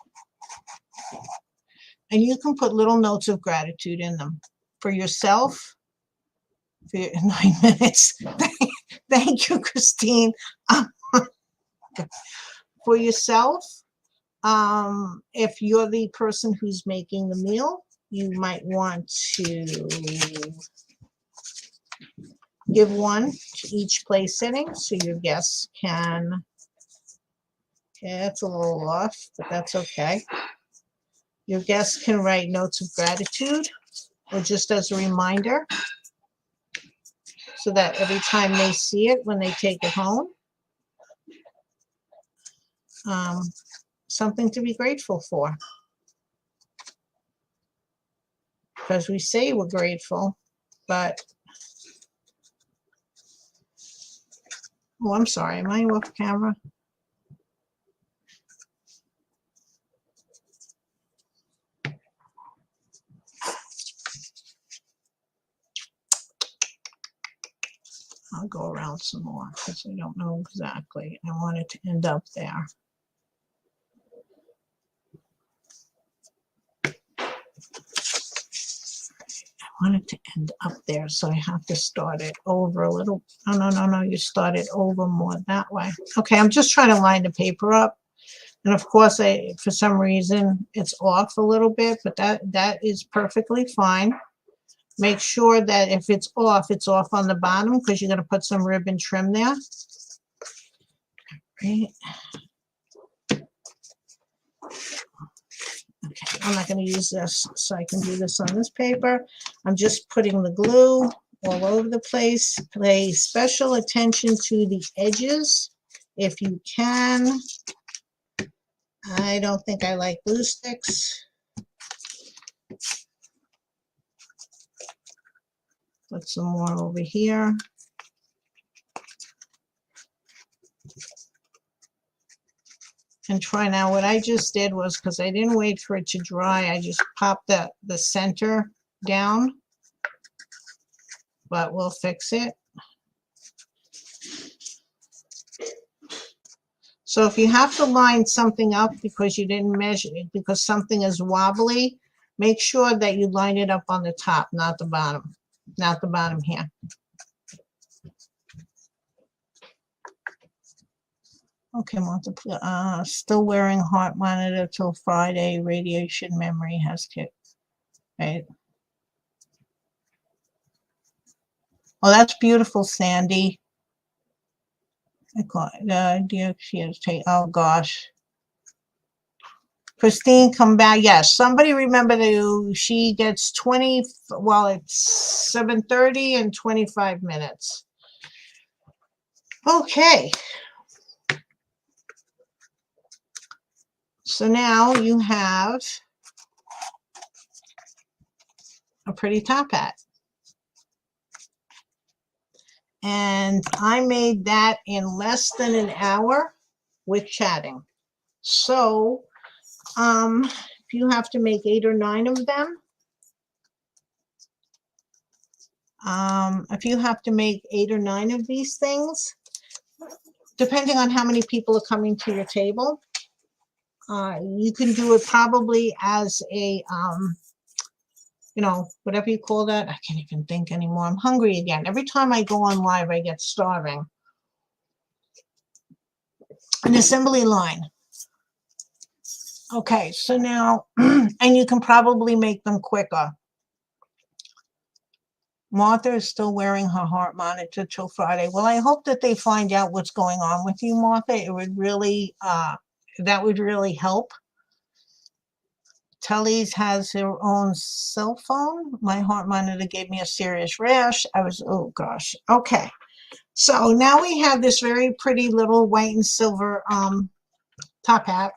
and you can put little notes of gratitude in them for yourself. For your 9 minutes. Thank you, Christine. For yourself, if you're the person who's making the meal, you might want to give one to each place sitting so your guests can, it's a little off, but that's okay. Your guests can write notes of gratitude or just as a reminder so that every time they see it when they take it home, something to be grateful for. Because we say we're grateful, but oh, I'm sorry, am I off camera? I'll go around some more because I don't know exactly. I want it to end up there. I want it to end up there, so I have to start it over a little. Oh, no, you start it over more that way. Okay, I'm just trying to line the paper up. And of course, for some reason, it's off a little bit, but that is perfectly fine. Make sure that if it's off on the bottom because you're going to put some ribbon trim there. Right. Okay, I'm not going to use this, so I can do this on this paper. I'm just putting the glue all over the place. Pay special attention to the edges if you can. I don't think I like glue sticks. Put some more over here. And try now. What I just did was, because I didn't wait for it to dry, I just popped the center down. But we'll fix it. So if you have to line something up because you didn't measure it, because something is wobbly, make sure that you line it up on the top, not the bottom. Not the bottom here. Okay, still wearing heart monitor till Friday. Radiation memory has kicked. Right. Oh, that's beautiful, Sandy. I call it, oh gosh. Christine, come back. Yes, somebody remember she gets 20, well, it's 7:30 and 25 minutes. Okay. So now you have a pretty top hat. And I made that in less than an hour with chatting. So if you have to make 8 or 9 of them, if you have to make 8 or 9 of these things, depending on how many people are coming to your table, you can do it probably as a, you know, whatever you call that. I can't even think anymore. I'm hungry again. Every time I go on live, I get starving. An assembly line. Okay, so now, and you can probably make them quicker. Martha is still wearing her heart monitor till Friday. Well, I hope that they find out what's going on with you, Martha. It would really, that would really help. Telly's has her own cell phone. My heart monitor gave me a serious rash. Oh gosh. Okay. So now we have this very pretty little white and silver top hat.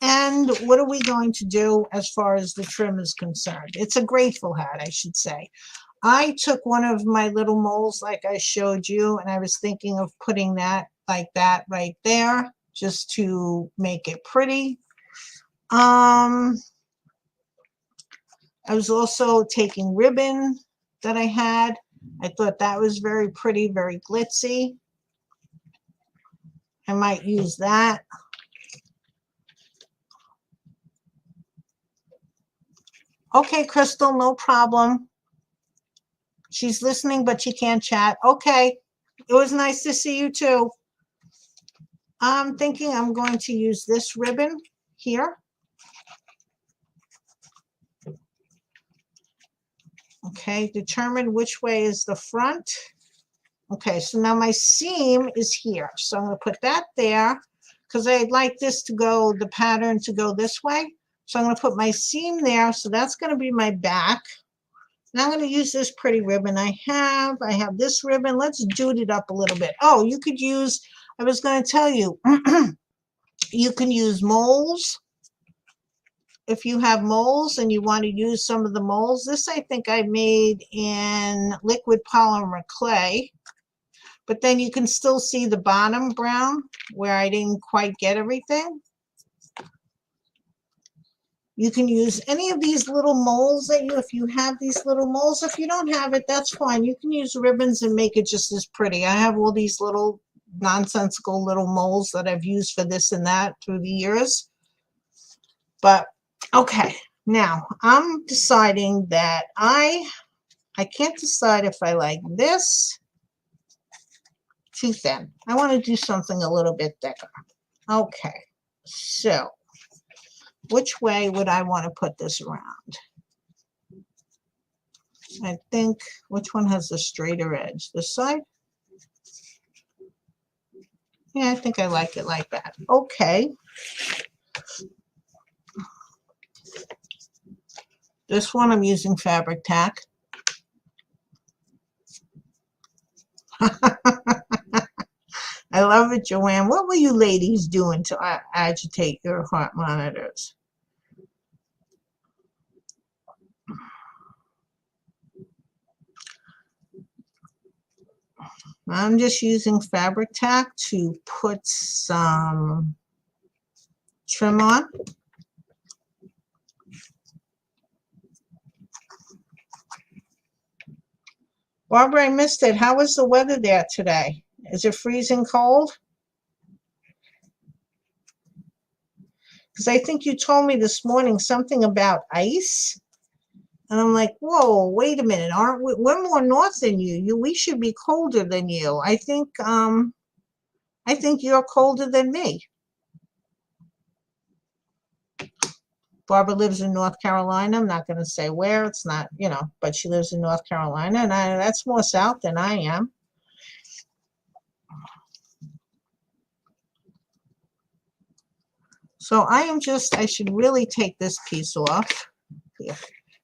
And what are we going to do as far as the trim is concerned? It's a grateful hat, I should say. I took one of my little moles like I showed you, and I was thinking of putting that like that right there just to make it pretty. I was also taking ribbon that I had. I thought that was very pretty, very glitzy. I might use that. Okay, Crystal, no problem. She's listening, but she can't chat. Okay, it was nice to see you too. I'm thinking I'm going to use this ribbon here. Okay, determine which way is the front. Okay, so now my seam is here. So I'm going to put that there because I'd like this to go, the pattern to go this way. So I'm going to put my seam there. So that's going to be my back. And I'm going to use this pretty ribbon I have this ribbon. Let's dude it up a little bit. Oh, you could use, I was going to tell you, you can use moles. If you have moles and you want to use some of the moles, this I think I made in liquid polymer clay, but then you can still see the bottom brown where I didn't quite get everything. You can use any of these little moles if you have these little moles. If you don't have it, that's fine. You can use ribbons and make it just as pretty. I have all these little nonsensical little moles that I've used for this and that through the years. But okay, now I'm deciding that I can't decide if I like this too thin. I want to do something a little bit thicker. Okay, so which way would I want to put this around? I think, which one has the straighter edge? This side? Yeah, I think I like it like that. Okay. This one I'm using fabric tack. I love it, Joanne. What were you ladies doing to agitate your heart monitors? I'm just using fabric tack to put some trim on. Barbara, I missed it. How was the weather there today? Is it freezing cold? Because I think you told me this morning something about ice. And I'm like, whoa, wait a minute. Aren't we? We're more north than you. We should be colder than you. I think you're colder than me. Barbara lives in North Carolina. I'm not going to say where. It's not, but she lives in North Carolina, and that's more south than I am. So I should really take this piece off here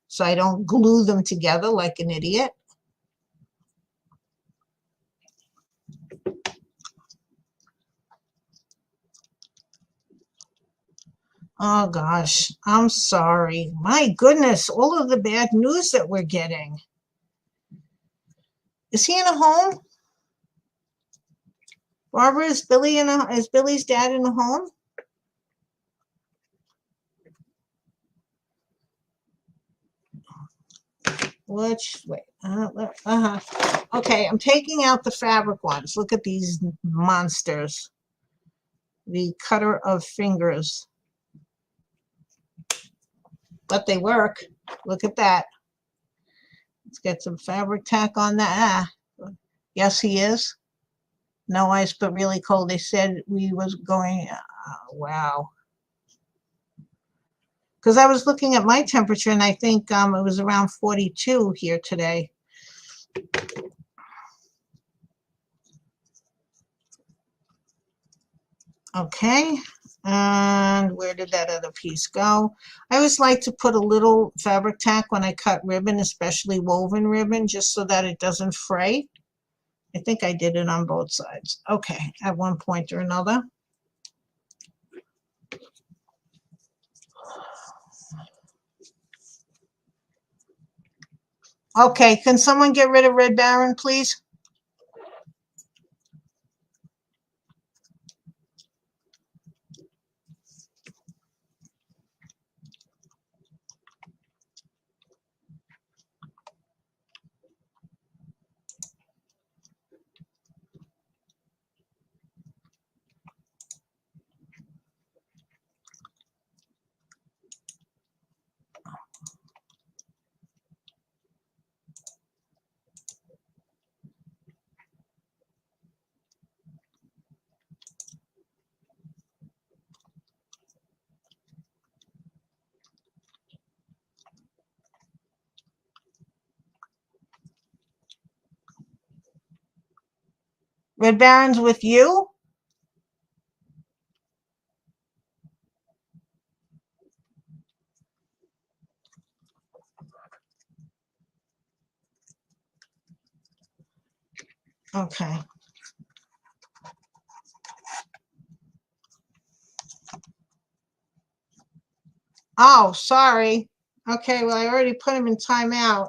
so I don't glue them together like an idiot. Oh gosh, I'm sorry. My goodness, all of the bad news that we're getting. Is he in a home? Barbara, is Billy's dad in a home? Okay, I'm taking out the fabric ones. Look at these monsters. The cutter of fingers. But they work. Look at that. Let's get some fabric tack on that. Yes, he is. No ice, but really cold. They said we was going, wow. Because I was looking at my temperature, and I think it was around 42 here today. Okay, and where did that other piece go? I always like to put a little fabric tack when I cut ribbon, especially woven ribbon, just so that it doesn't fray. I think I did it on both sides. Okay, at one point or another. Okay, can someone get rid of Red Baron, please? Red Baron's with you? Okay. Oh, sorry. Okay, well, I already put him in timeout.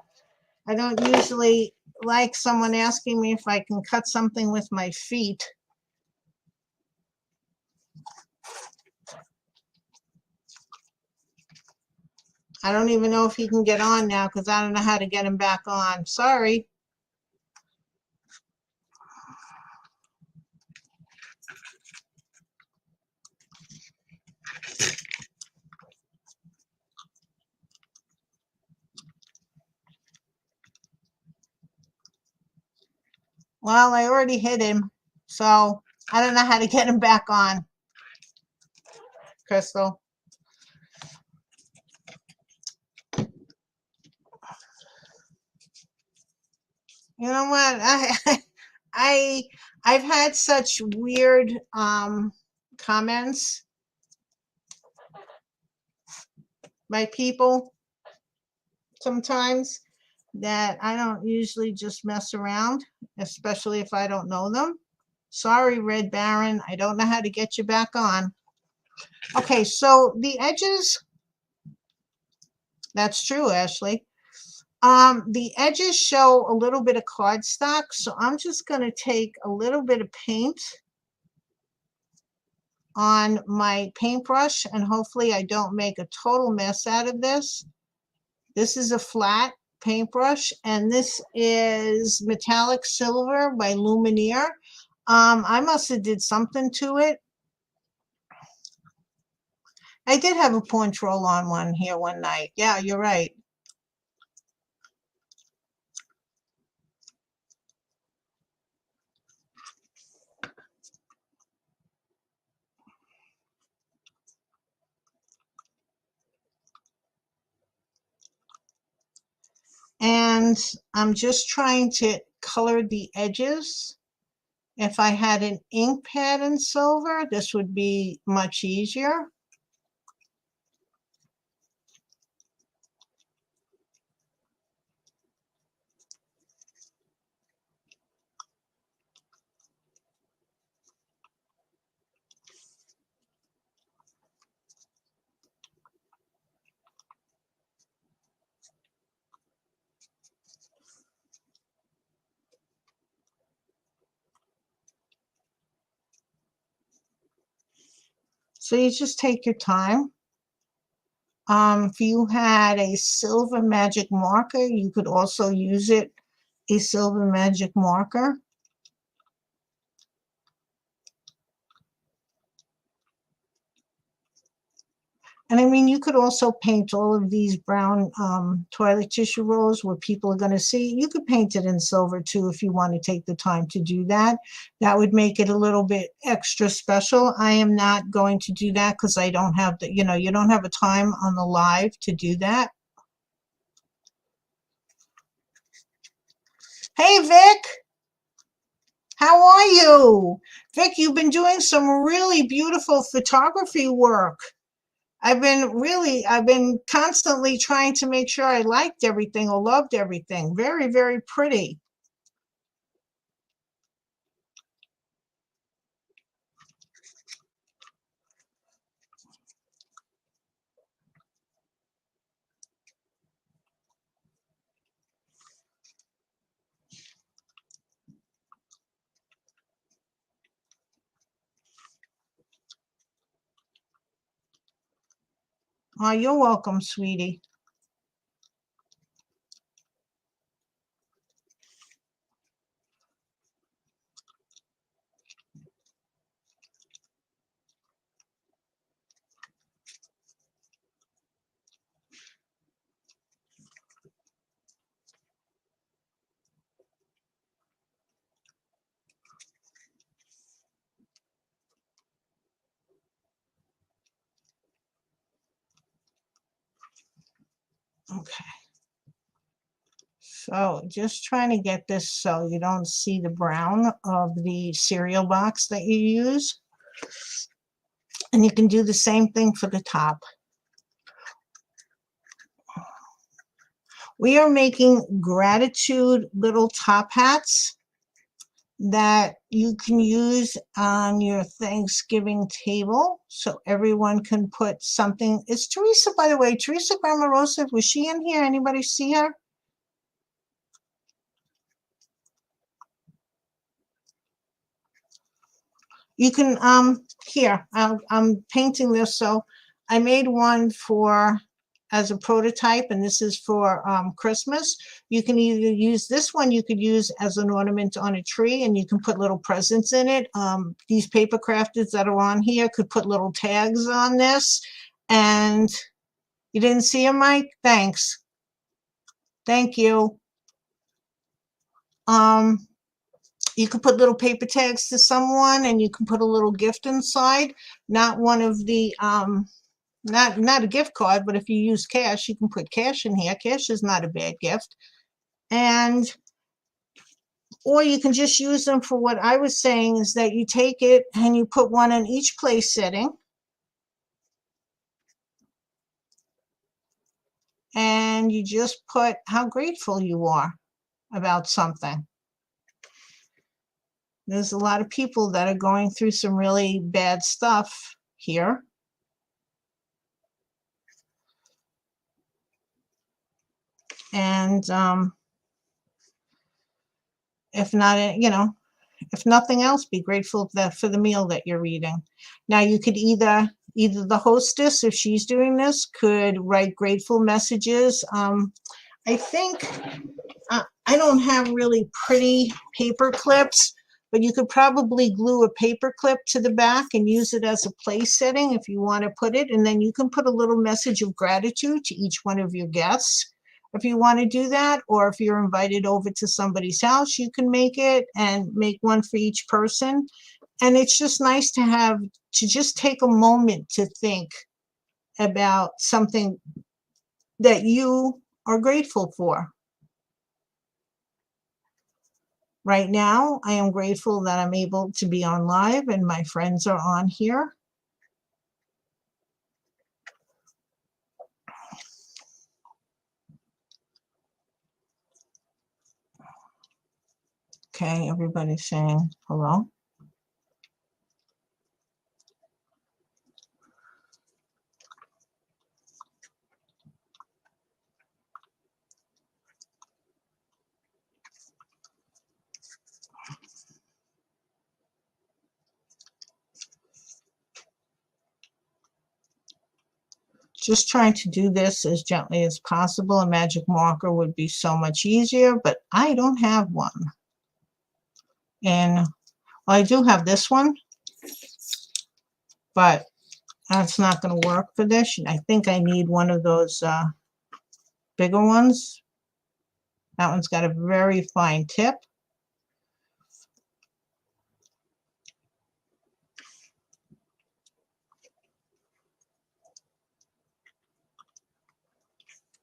I don't usually like someone asking me if I can cut something with my feet. I don't even know if he can get on now because I don't know how to get him back on. Sorry. Well, I already hit him, so I don't know how to get him back on. Crystal. You know what? I've had such weird comments by people sometimes that I don't usually just mess around, especially if I don't know them. Sorry, Red Baron, I don't know how to get you back on. Okay, so the edges, that's true, Ashley. The edges show a little bit of cardstock, so I'm just going to take a little bit of paint on my paintbrush, and hopefully I don't make a total mess out of this. This is a flat paintbrush, and this is Metallic Silver by Lumineer. I must have did something to it. I did have a punch roll on one here one night. Yeah, you're right. And I'm just trying to color the edges. If I had an ink pad in silver, this would be much easier. So you just take your time. If you had a silver magic marker, you could also use a silver magic marker. And I mean, you could also paint all of these brown toilet tissue rolls where people are going to see. You could paint it in silver too if you want to take the time to do that. That would make it a little bit extra special. I am not going to do that because I don't have the, you don't have a time on the live to do that. Hey, Vic. How are you? Vic, you've been doing some really beautiful photography work. I've been constantly trying to make sure I liked everything or loved everything. Very, very pretty. Oh, you're welcome, sweetie. Okay. So just trying to get this so you don't see the brown of the cereal box that you use. And you can do the same thing for the top. We are making gratitude little top hats that you can use on your Thanksgiving table so everyone can put something. Is Teresa, by the way, Teresa Grammarosa, was she in here? Anybody see her? You can, here, I'm painting this. So I made one for, as a prototype, and this is for Christmas. You can either use this one, you could use as an ornament on a tree, and you can put little presents in it. These paper crafters that are on here could put little tags on this. And you didn't see him, Mike? Thanks. Thank you. You could put little paper tags to someone, and you can put a little gift inside. Not one of the not a gift card, but if you use cash, you can put cash in here. Cash is not a bad gift. And or you can just use them for what I was saying, is that you take it and you put one in each place setting. And you just put how grateful you are about something. There's a lot of people that are going through some really bad stuff here. And if not, you know, if nothing else, be grateful for the meal that you're eating. Now you could either the hostess, if she's doing this, could write grateful messages. I think I don't have really pretty paper clips, but you could probably glue a paper clip to the back and use it as a place setting if you want to put it. And then you can put a little message of gratitude to each one of your guests if you want to do that. Or if you're invited over to somebody's house, you can make it and make one for each person. And it's just nice to just take a moment to think about something that you are grateful for. Right now, I am grateful that I'm able to be on live and my friends are on here. Okay, everybody's saying hello. Just trying to do this as gently as possible. A magic marker would be so much easier, but I don't have one. And well, I do have this one, but that's not going to work for this. I think I need one of those bigger ones. That one's got a very fine tip.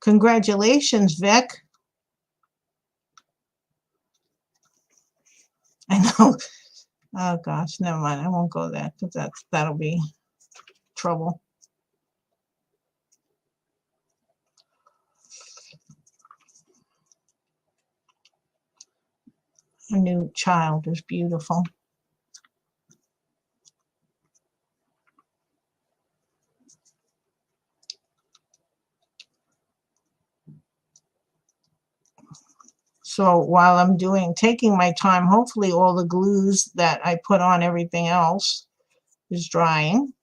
Congratulations, Vic. I know. Oh gosh, never mind. I won't go there because that'll be trouble. A new child is beautiful. So while I'm taking my time, hopefully all the glues that I put on everything else is drying.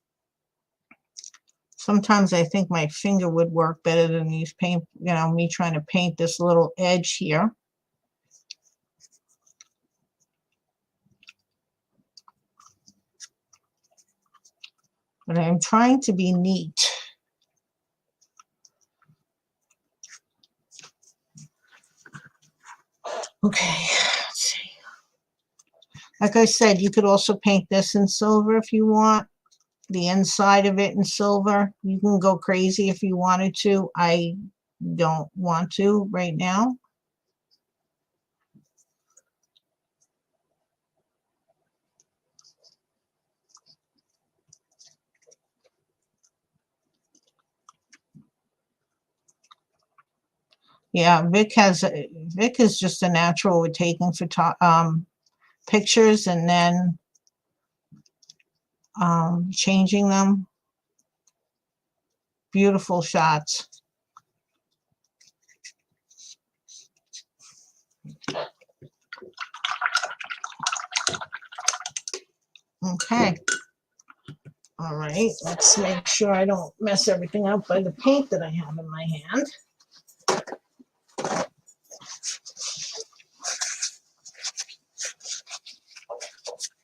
Sometimes I think my finger would work better than these paint, you know, me trying to paint this little edge here. But I'm trying to be neat. Okay, let's see. Like I said, you could also paint this in silver if you want. The inside of it in silver. You can go crazy if you wanted to. I don't want to right now. Yeah, Vic is just a natural with taking pictures and then changing them. Beautiful shots. Okay. All right, let's make sure I don't mess everything up by the paint that I have in my hand.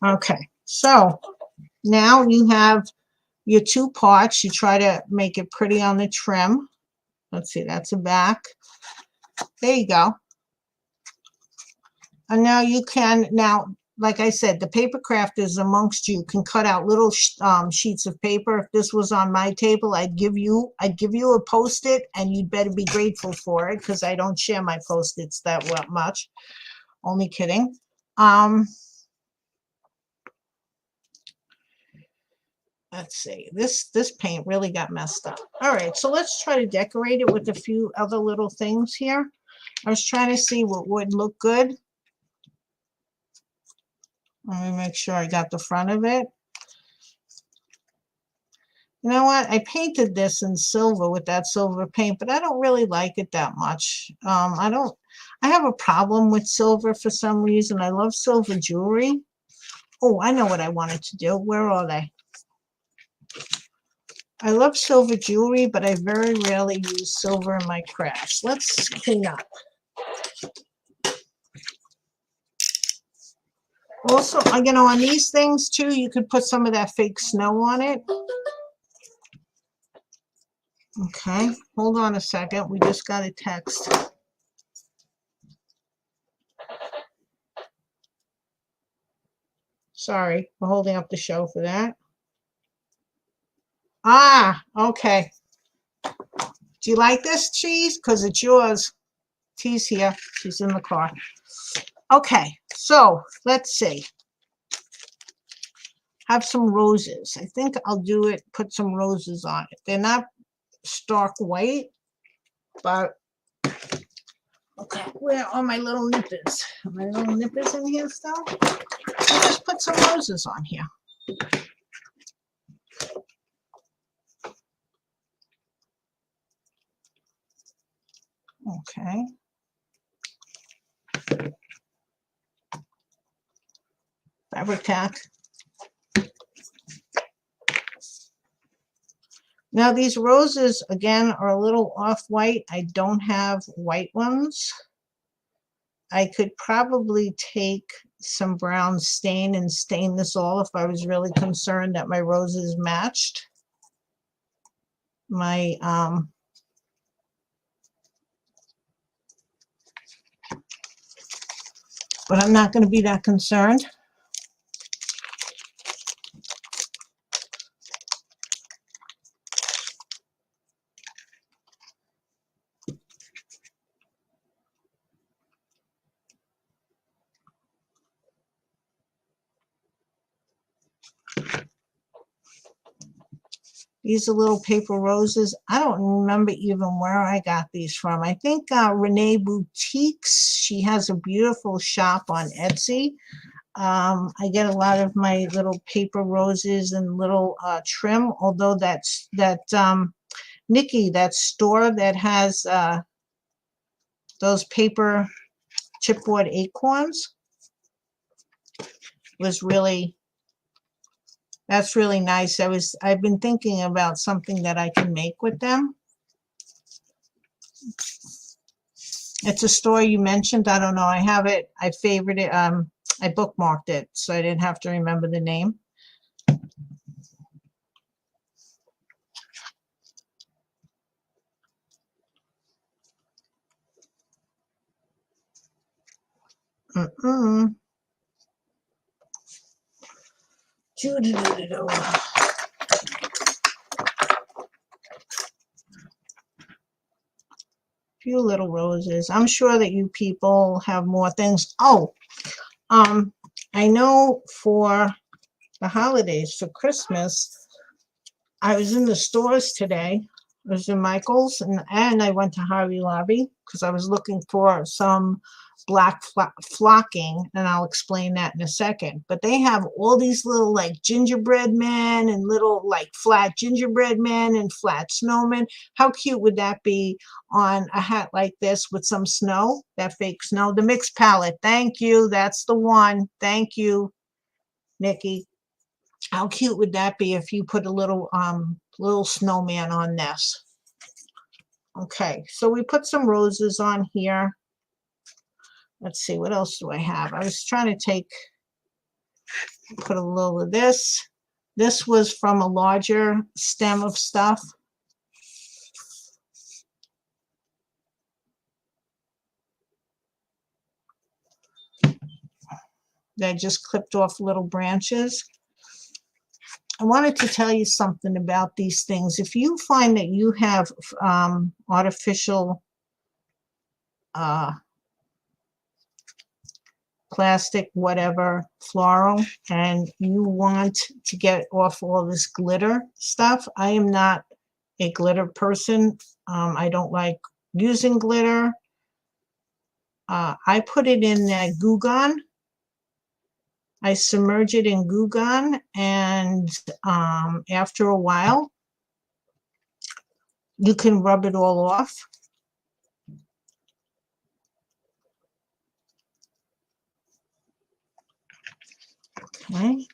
Okay, so now you have your two parts. You try to make it pretty on the trim. Let's see, that's a back. There you go. And now you can, like I said, the paper crafters amongst you can cut out little sheets of paper. If this was on my table, I'd give you a Post-it, and you'd better be grateful for it because I don't share my Post-its that much. Only kidding. Let's see, this paint really got messed up. All right, so let's try to decorate it with a few other little things here. I was trying to see what would look good. Let me make sure I got the front of it. You know what? I painted this in silver with that silver paint, but I don't really like it that much. I have a problem with silver for some reason. I love silver jewelry. Oh, I know what I wanted to do. Where are they? I love silver jewelry, but I very rarely use silver in my crafts. Let's clean up. Also, you know, on these things too, you could put some of that fake snow on it. Okay, hold on a second. We just got a text. Sorry for holding up the show for that. Ah, okay. Do you like this cheese? Because it's yours. T's here. She's in the car. Okay, so let's see. Have some roses. I think I'll do it, put some roses on it. They're not stark white, but okay, where are my little nippers? Are my little nippers in here still? I'll just put some roses on here. Okay. Fabric tack. Now these roses, again, are a little off-white. I don't have white ones. I could probably take some brown stain and stain this all if I was really concerned that my roses matched my but I'm not going to be that concerned. These are little paper roses. I don't remember even where I got these from. I think Renee Boutiques. She has a beautiful shop on Etsy. I get a lot of my little paper roses and little trim, although that's Nikki, that store that has those paper chipboard acorns was really, that's really nice. I've been thinking about something that I can make with them. It's a store you mentioned. I don't know. I have it. I favored it. I bookmarked it, so I didn't have to remember the name. Few little roses. I'm sure that you people have more things. Oh, I know for the holidays, for Christmas, I was in the stores today. I was in Michael's and I went to Hobby Lobby because I was looking for some black flocking, and I'll explain that in a second. But they have all these little like gingerbread men and little like flat gingerbread men and flat snowmen. How cute would that be on a hat like this with some snow, that fake snow? The mixed palette. Thank you. That's the one. Thank you, Nikki. How cute would that be if you put a little snowman on this? Okay, so we put some roses on here. Let's see, what else do I have? I was trying to put a little of this. This was from a larger stem of stuff. That just clipped off little branches. I wanted to tell you something about these things. If you find that you have artificial plastic, whatever, floral, and you want to get off all this glitter stuff, I am not a glitter person. I don't like using glitter. I put it in that Goo Gone. I submerge it in Goo Gone, and after a while, You can rub it all off. Okay,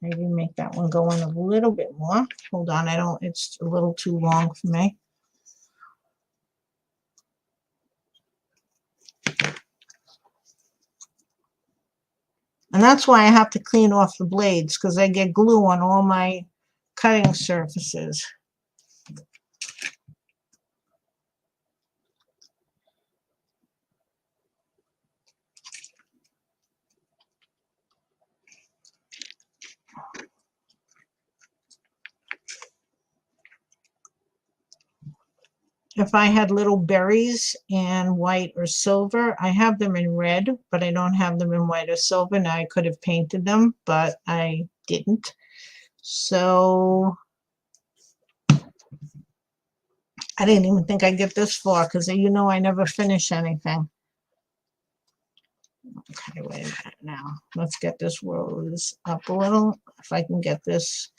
maybe make that one go in a little bit more. Hold on, it's a little too long for me. And that's why I have to clean off the blades, because I get glue on all my cutting surfaces. If I had little berries in white or silver, I have them in red, but I don't have them in white or silver. Now I could have painted them, but I didn't. So I didn't even think I'd get this far, because you know I never finish anything. Okay, wait a minute now. Let's get this rose up a little. If I can get this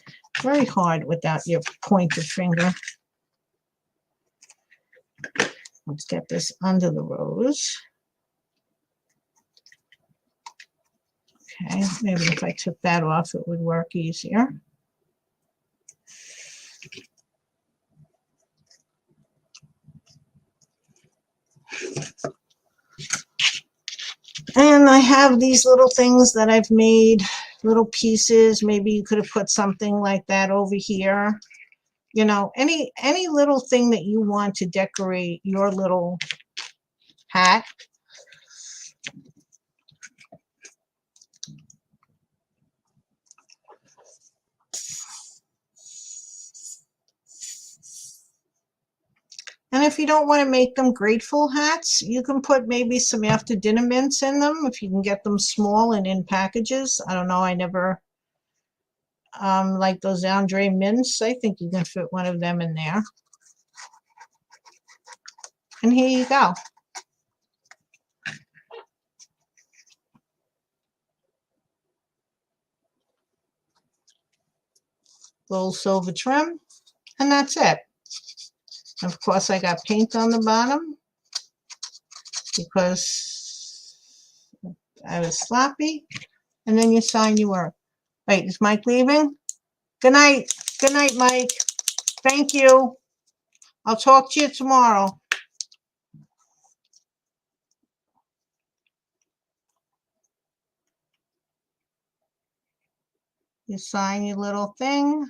very hard without your pointed finger. Let's get this under the rose. Okay, maybe if I took that off, it would work easier. And I have these little things that I've made, little pieces. Maybe you could have put something like that over here. You know, any little thing that you want to decorate your little hat. And if you don't want to make them grateful hats, you can put maybe some after dinner mints in them if you can get them small and in packages. I don't know, I never like those Andre mints. I think you can fit one of them in there. And here you go. Little silver trim, and that's it. And of course, I got paint on the bottom because I was sloppy. And then you sign your work. Wait, is Mike leaving? Good night. Good night, Mike. Thank you. I'll talk to you tomorrow. You sign your little thing.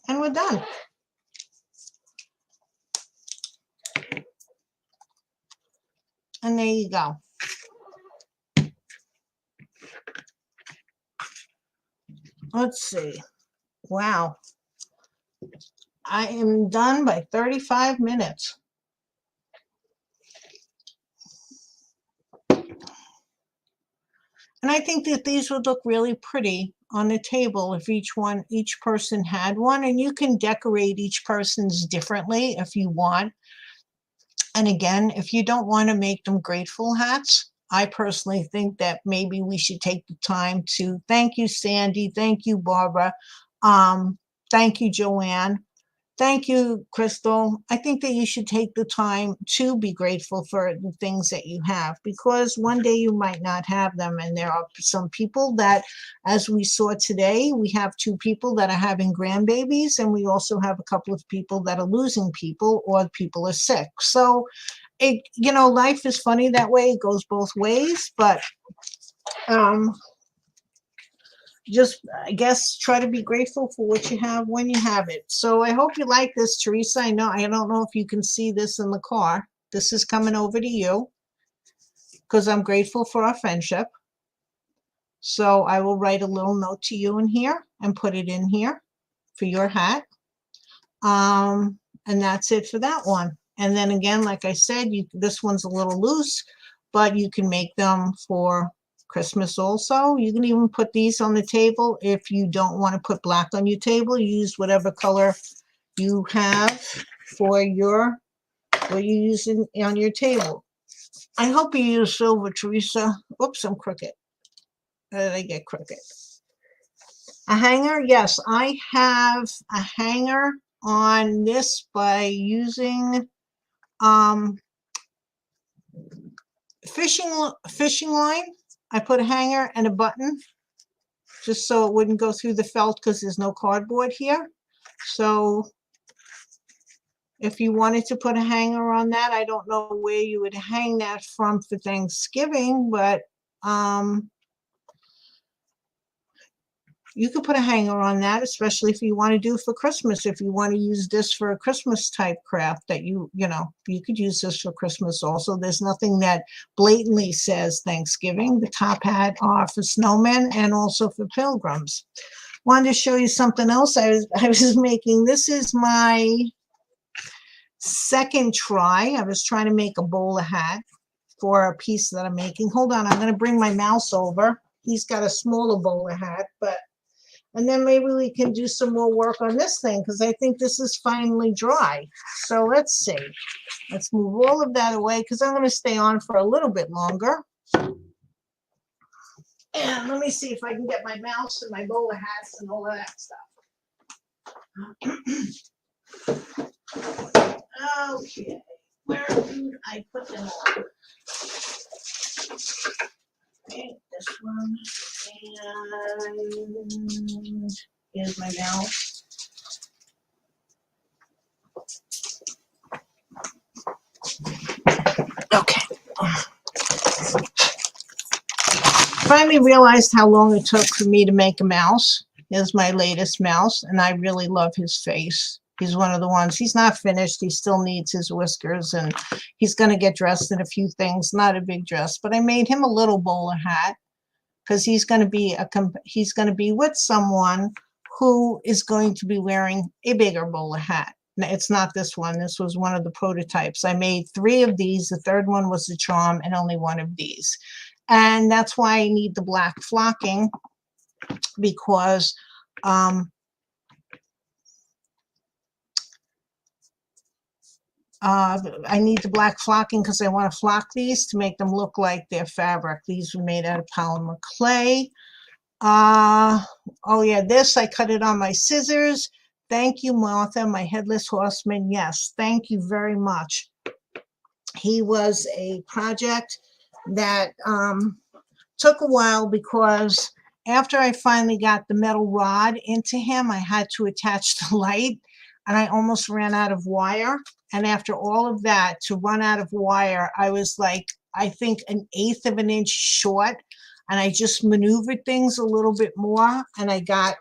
And we're done. And there you go. Let's see. Wow. I am done by 35 minutes. And I think that these would look really pretty on the table if each person had one. And you can decorate each person's differently if you want. And again, if you don't want to make them grateful hats, I personally think that maybe we should take the time to thank you, Sandy. Thank you, Barbara. Thank you, Joanne. Thank you, Crystal. I think that you should take the time to be grateful for the things that you have, because one day you might not have them. And there are some people that, as we saw today, we have 2 people that are having grandbabies, and we also have a couple of people that are losing people, or people are sick. So, life is funny that way. It goes both ways, but just, I guess, try to be grateful for what you have when you have it. So I hope you like this, Teresa. I don't know if you can see this in the car. This is coming over to you because I'm grateful for our friendship. So I will write a little note to you in here and put it in here for your hat. And that's it for that one. And then again, like I said, this one's a little loose, but you can make them for Christmas also. You can even put these on the table. If you don't want to put black on your table, use whatever color you have for what you use on your table. I hope you use silver, Teresa. Oops, I'm crooked. How did I get crooked? A hanger, yes, I have a hanger on this by using um, fishing line. I put a hanger and a button just so it wouldn't go through the felt because there's no cardboard here. So if you wanted to put a hanger on that, I don't know where you would hang that from for Thanksgiving, but you could put a hanger on that, especially if you want to do for Christmas. If you want to use this for a Christmas type craft that you know, you could use this for Christmas also. There's nothing that blatantly says Thanksgiving. The top hat are for snowmen and also for pilgrims. Wanted to show you something else I was making. This is my second try. I was trying to make a bowler hat for a piece that I'm making. Hold on, I'm going to bring my mouse over. He's got a smaller bowler hat, but and then maybe we can do some more work on this thing because I think this is finally dry. So let's see. Let's move all of that away because I'm going to stay on for a little bit longer. And let me see if I can get my mouse and my bowler hats and all of that stuff. Okay, where did I put them all? Okay, this one, and here's my mouse. Okay. Finally realized how long it took for me to make a mouse. Here's my latest mouse, and I really love his face. He's one of the ones, he's not finished. He still needs his whiskers, and he's going to get dressed in a few things, not a big dress, but I made him a little bowler hat because he's going to be with someone who is going to be wearing a bigger bowler hat. It's not this one. This was one of the prototypes. I made 3 of these. The third one was the charm and only 1 of these. And that's why I need the black flocking, because I need the black flocking because I want to flock these to make them look like their fabric. These were made out of polymer clay. Oh yeah, this, I cut it on my scissors. Thank you, Martha, my headless horseman. Yes, thank you very much. He was a project that took a while because after I finally got the metal rod into him, I had to attach the light, and I almost ran out of wire. And after all of that, to run out of wire, I was like, I think 1/8 of an inch short, and I just maneuvered things a little bit more, and I got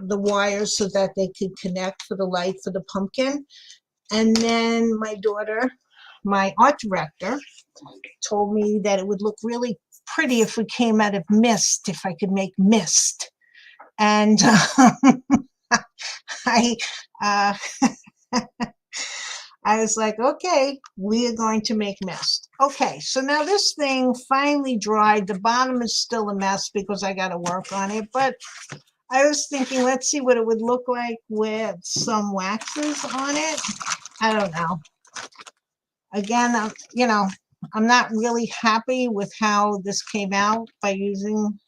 the wires so that they could connect for the light for the pumpkin. And then my daughter, my art director, told me that it would look really pretty if we came out of mist, if I could make mist. And I I was like, okay, we are going to make mist. Okay, so now this thing finally dried. The bottom is still a mess because I got to work on it, but I was thinking, let's see what it would look like with some waxes on it. I don't know. Again, you know, I'm not really happy with how this came out by using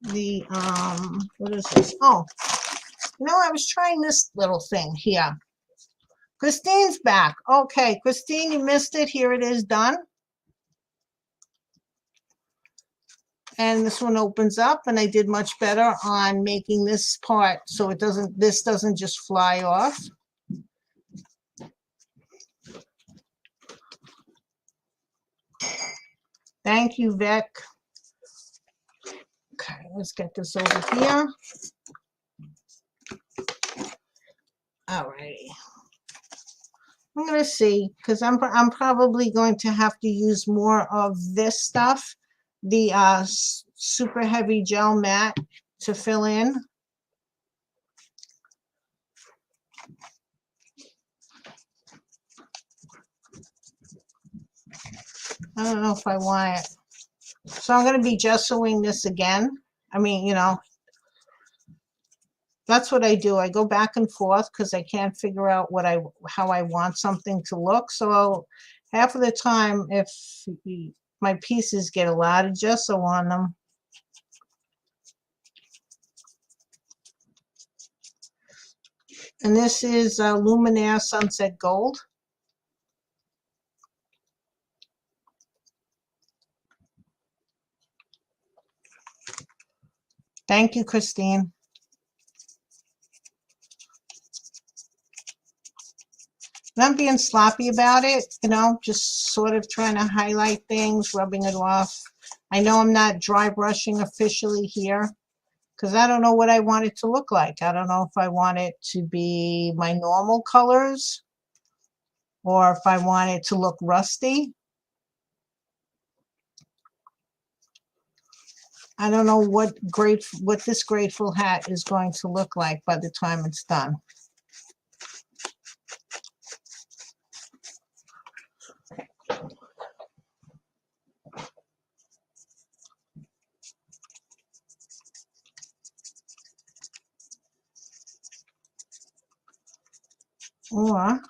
the, what is this? Oh, you know, I was trying this little thing here. Christine's back. Okay, Christine, you missed it. Here it is done. And this one opens up, and I did much better on making this part so it doesn't, this doesn't just fly off. Thank you, Vic. Okay, let's get this over here. All righty. I'm going to see, because I'm probably going to have to use more of this stuff, the super heavy gel mat, to fill in. I don't know if I want it. So I'm going to be gessoing this again. I mean, you know, that's what I do. I go back and forth because I can't figure out how I want something to look. So half of the time, if my pieces get a lot of gesso on them, And this is Luminaire Sunset Gold. Thank you, Christine. And I'm being sloppy about it, you know, just sort of trying to highlight things, rubbing it off. I know I'm not dry brushing officially here because I don't know what I want it to look like. I don't know if I want it to be my normal colors or if I want it to look rusty. I don't know what this grateful hat is going to look like by the time it's done. Or,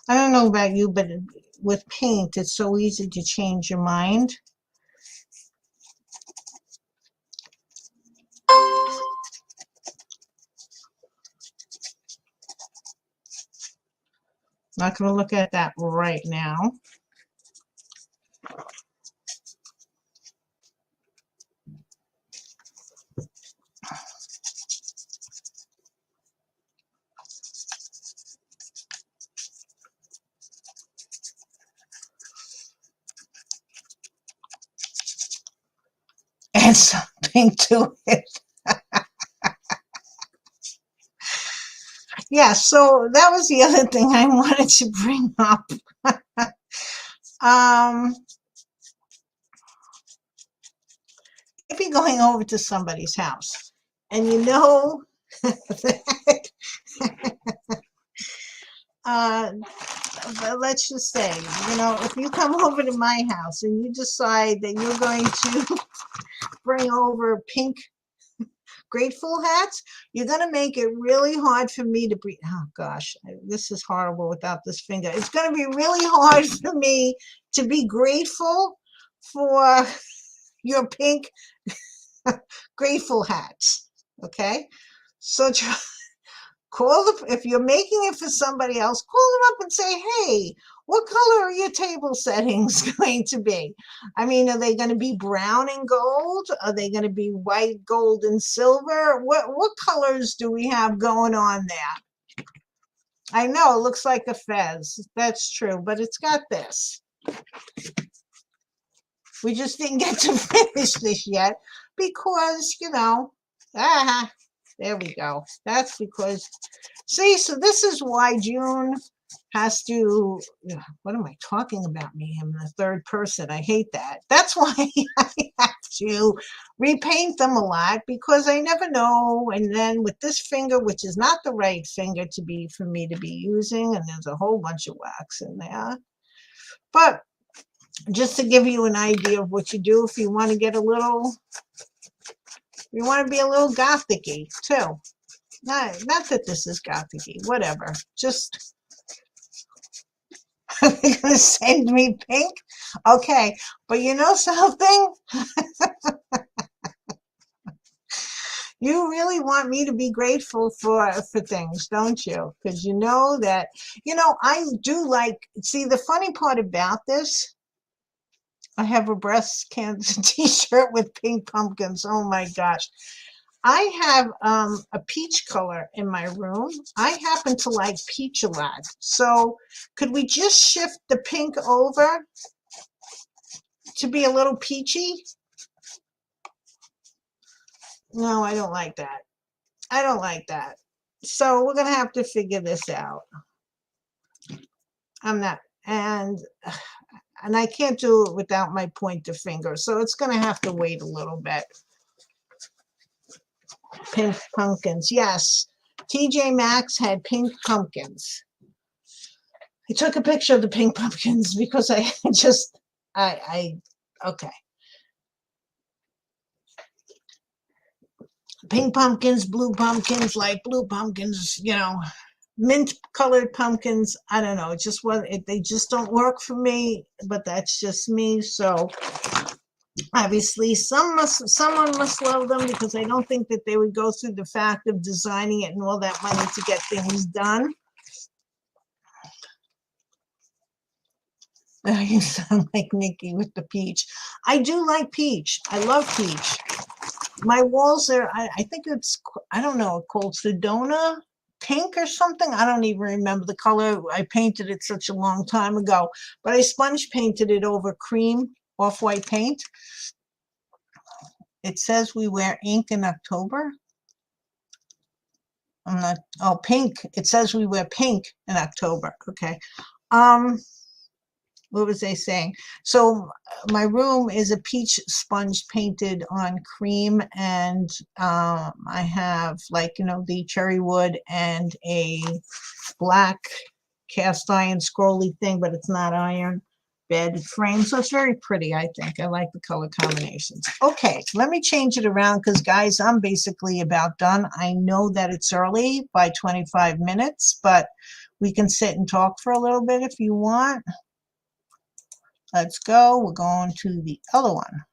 I don't know about you, but with paint, it's so easy to change your mind. Not going to look at that right now. Add something to it. Yeah, so that was the other thing I wanted to bring up. If you're going over to somebody's house and you know that, let's just say, you know, if you come over to my house and you decide that you're going to bring over pink grateful hats, you're going to make it really hard for me to breathe. Oh gosh, this is horrible without this finger. It's going to be really hard for me to be grateful for your pink grateful hats. Okay, so if you're making it for somebody else, call them up and say, hey, what color are your table settings going to be? I mean, are they going to be brown and gold? Are they going to be white, gold, and silver? What colors do we have going on there? I know it looks like a fez. That's true, but it's got this. We just didn't get to finish this yet because, you know, there we go. That's because, see, so this is why June has to, what am I talking about me? I'm in the third person. I hate that. That's why I have to repaint them a lot because I never know. And then with this finger, which is not the right finger for me to be using, and there's a whole bunch of wax in there. But just to give you an idea of what you do if you want to get a little, you want to be a little gothic-y too. Not that this is gothic-y, whatever. Just, you're going to send me pink? Okay, but you know something? You really want me to be grateful for things, don't you? Because you know that, you know, I do like, see, the funny part about this, I have a breast cancer t-shirt with pink pumpkins. Oh my gosh. I have a peach color in my room. I happen to like peach a lot. So could we just shift the pink over to be a little peachy? No, I don't like that. I don't like that. So we're going to have to figure this out. I'm not, and I can't do it without my pointer finger. So it's going to have to wait a little bit. Pink pumpkins, yes. TJ Maxx had pink pumpkins. I took a picture of the pink pumpkins because I just, okay. Pink pumpkins, blue pumpkins, light blue pumpkins, you know, mint colored pumpkins. I don't know. It just was, they just don't work for me, but that's just me. So Obviously, someone must love them, because I don't think that they would go through the fact of designing it and all that money to get things done. You sound like Nikki with the peach. I do like peach. I love peach. My walls are, I think it's, I don't know, called Sedona pink or something. I don't even remember the color. I painted it such a long time ago, but I sponge painted it over cream off-white paint. It says we wear ink in October. I'm not, oh, pink. It says we wear pink in October. Okay. What was I saying? So my room is a peach sponge painted on cream, and I have, like, you know, the cherry wood and a black cast iron scrolly thing, but it's not iron bed frame. So it's very pretty, I think. I like the color combinations. Okay, let me change it around, because guys, I'm basically about done. I know that it's early by 25 minutes, but we can sit and talk for a little bit if you want. Let's go. We're going to the other one.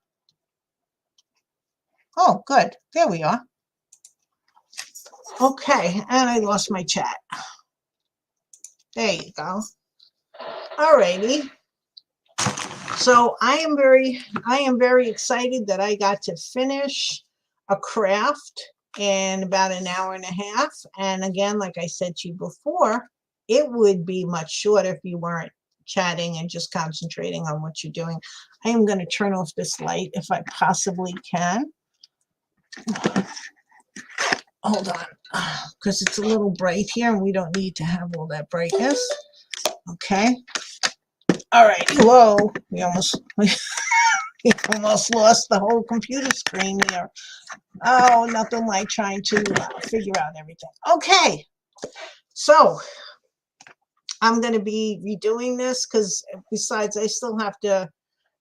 Oh, good. There we are. Okay, and I lost my chat. There you go. Alrighty. So I am very excited that I got to finish a craft in about an hour and a half. And again, like I said to you before, it would be much shorter if you weren't chatting and just concentrating on what you're doing. I am going to turn off this light if I possibly can. Hold on, because it's a little bright here and we don't need to have all that brightness. Okay. All right. Whoa. We almost lost the whole computer screen here. Oh, nothing like trying to figure out everything. Okay. So I'm going to be redoing this, because besides, I still have to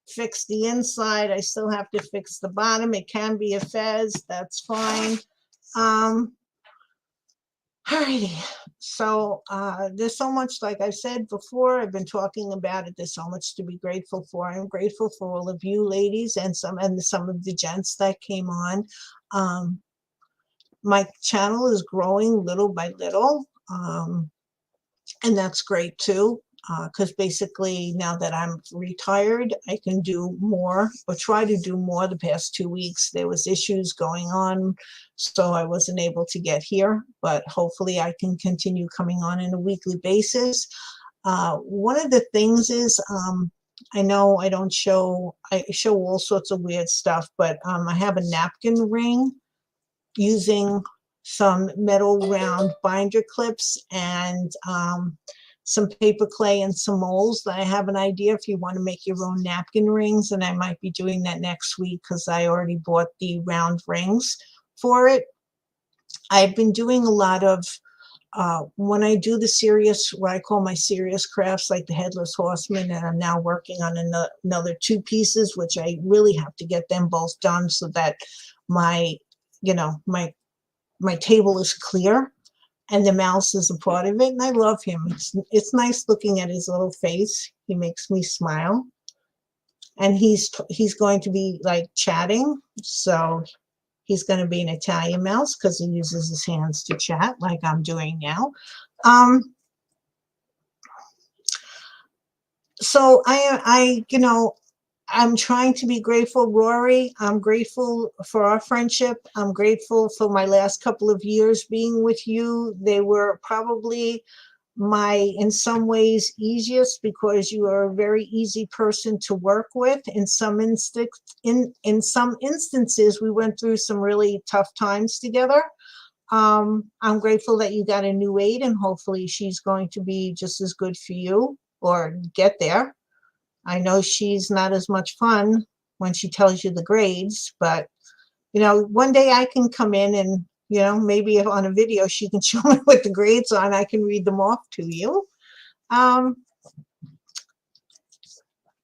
fix the inside. I still have to fix the bottom. It can be a fez. That's fine. Alrighty. So there's so much, like I said before, I've been talking about it. There's so much to be grateful for. I'm grateful for all of you ladies and some of the gents that came on. My channel is growing little by little. And that's great too, because basically now that I'm retired, I can do more, or try to do more. The past 2 weeks, there was issues going on, so I wasn't able to get here, but hopefully I can continue coming on a weekly basis. One of the things is, I know I don't show, I show all sorts of weird stuff, but I have a napkin ring using some metal round binder clips and some paper clay and some molds. I have an idea if you want to make your own napkin rings, and I might be doing that next week, because I already bought the round rings for it. I've been doing a lot of, when I do the serious, what I call my serious crafts, like the Headless Horseman, and I'm now working on another 2 pieces, which I really have to get them both done so that my, you know, my table is clear, and the mouse is a part of it, and I love him. It's nice looking at his little face. He makes me smile, and he's going to be like chatting, so he's going to be an Italian mouse, because he uses his hands to chat like I'm doing now. So I you know, I'm trying to be grateful, Rory. I'm grateful for our friendship. I'm grateful for my last couple of years being with you. They were probably in some ways, easiest, because you are a very easy person to work with. In some instances, we went through some really tough times together. I'm grateful that you got a new aide, and hopefully she's going to be just as good for you, or get there. I know she's not as much fun when she tells you the grades, but, you know, one day I can come in and, you know, maybe if on a video she can show me what the grades are, and I can read them off to you.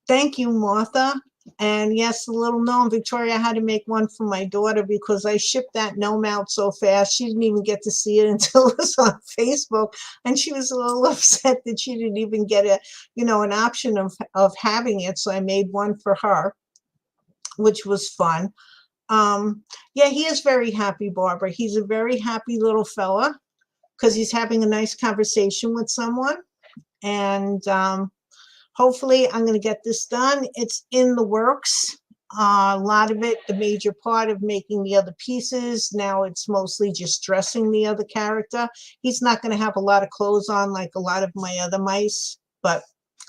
Thank you, Martha. And yes, the little gnome, Victoria, I had to make one for my daughter, because I shipped that gnome out so fast. She didn't even get to see it until it was on Facebook. And she was a little upset that she didn't even get an option of having it. So I made one for her. which was fun. Yeah, he is very happy, Barbara. He's a very happy little fella because he's having a nice conversation with someone. And hopefully I'm going to get this done. It's in the works. A lot of it, the major part of making the other pieces. Now it's mostly just dressing the other character. He's not going to have a lot of clothes on like a lot of my other mice, but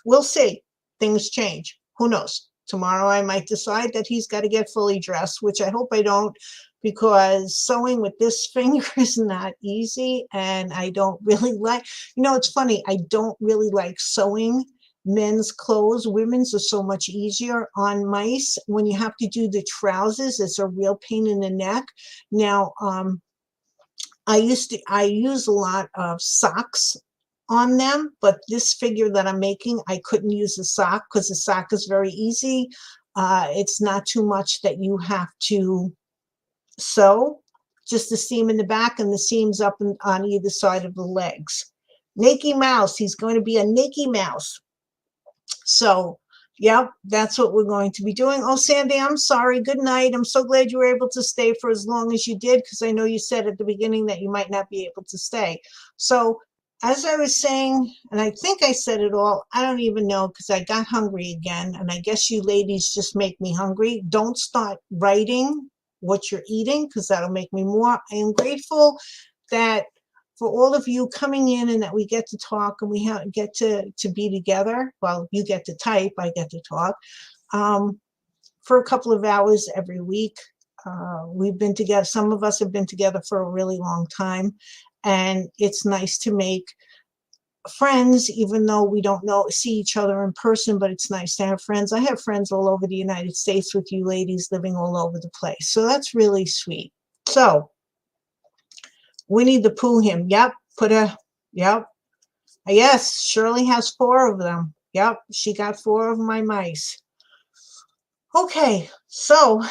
we'll see. Things change. Who knows? Tomorrow I might decide that he's got to get fully dressed, which I hope I don't, because sewing with this finger is not easy. And I don't really like, it's funny. I don't really like sewing men's clothes. Women's are so much easier. On mice, when you have to do the trousers, it's a real pain in the neck. Now, I use a lot of socks on them, but this figure that I'm making, I couldn't use a sock because the sock is very easy. It's not too much that you have to sew, just the seam in the back and the seams up on either side of the legs. Naked Mouse, he's going to be a naked mouse. So, yeah, that's what we're going to be doing. Oh, Sandy, I'm sorry. Good night. I'm so glad you were able to stay for as long as you did, because I know you said at the beginning that you might not be able to stay. So, as I was saying, and I think I said it all, I don't even know because I got hungry again. And I guess you ladies just make me hungry. Don't start writing what you're eating because that'll make me more. I am grateful that for all of you coming in and that we get to talk and we get to be together. Well, you get to type, I get to talk for a couple of hours every week. We've been together. Some of us have been together for a really long time. And it's nice to make friends, even though we don't see each other in person, but it's nice to have friends. I have friends all over the United States with you ladies living all over the place. So that's really sweet. So Winnie the Pooh him. Yep. Yep. Yes, Shirley has 4 of them. Yep. She got 4 of my mice. Okay. So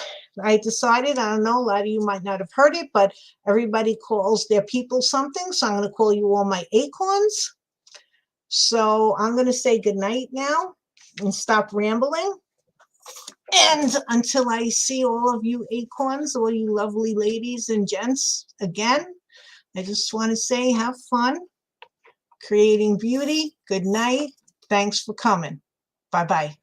I decided, I don't know, a lot of you might not have heard it, but everybody calls their people something. So I'm going to call you all my acorns. So I'm going to say goodnight now and stop rambling. And until I see all of you acorns, all you lovely ladies and gents again, I just want to say have fun creating beauty. Good night. Thanks for coming. Bye-bye.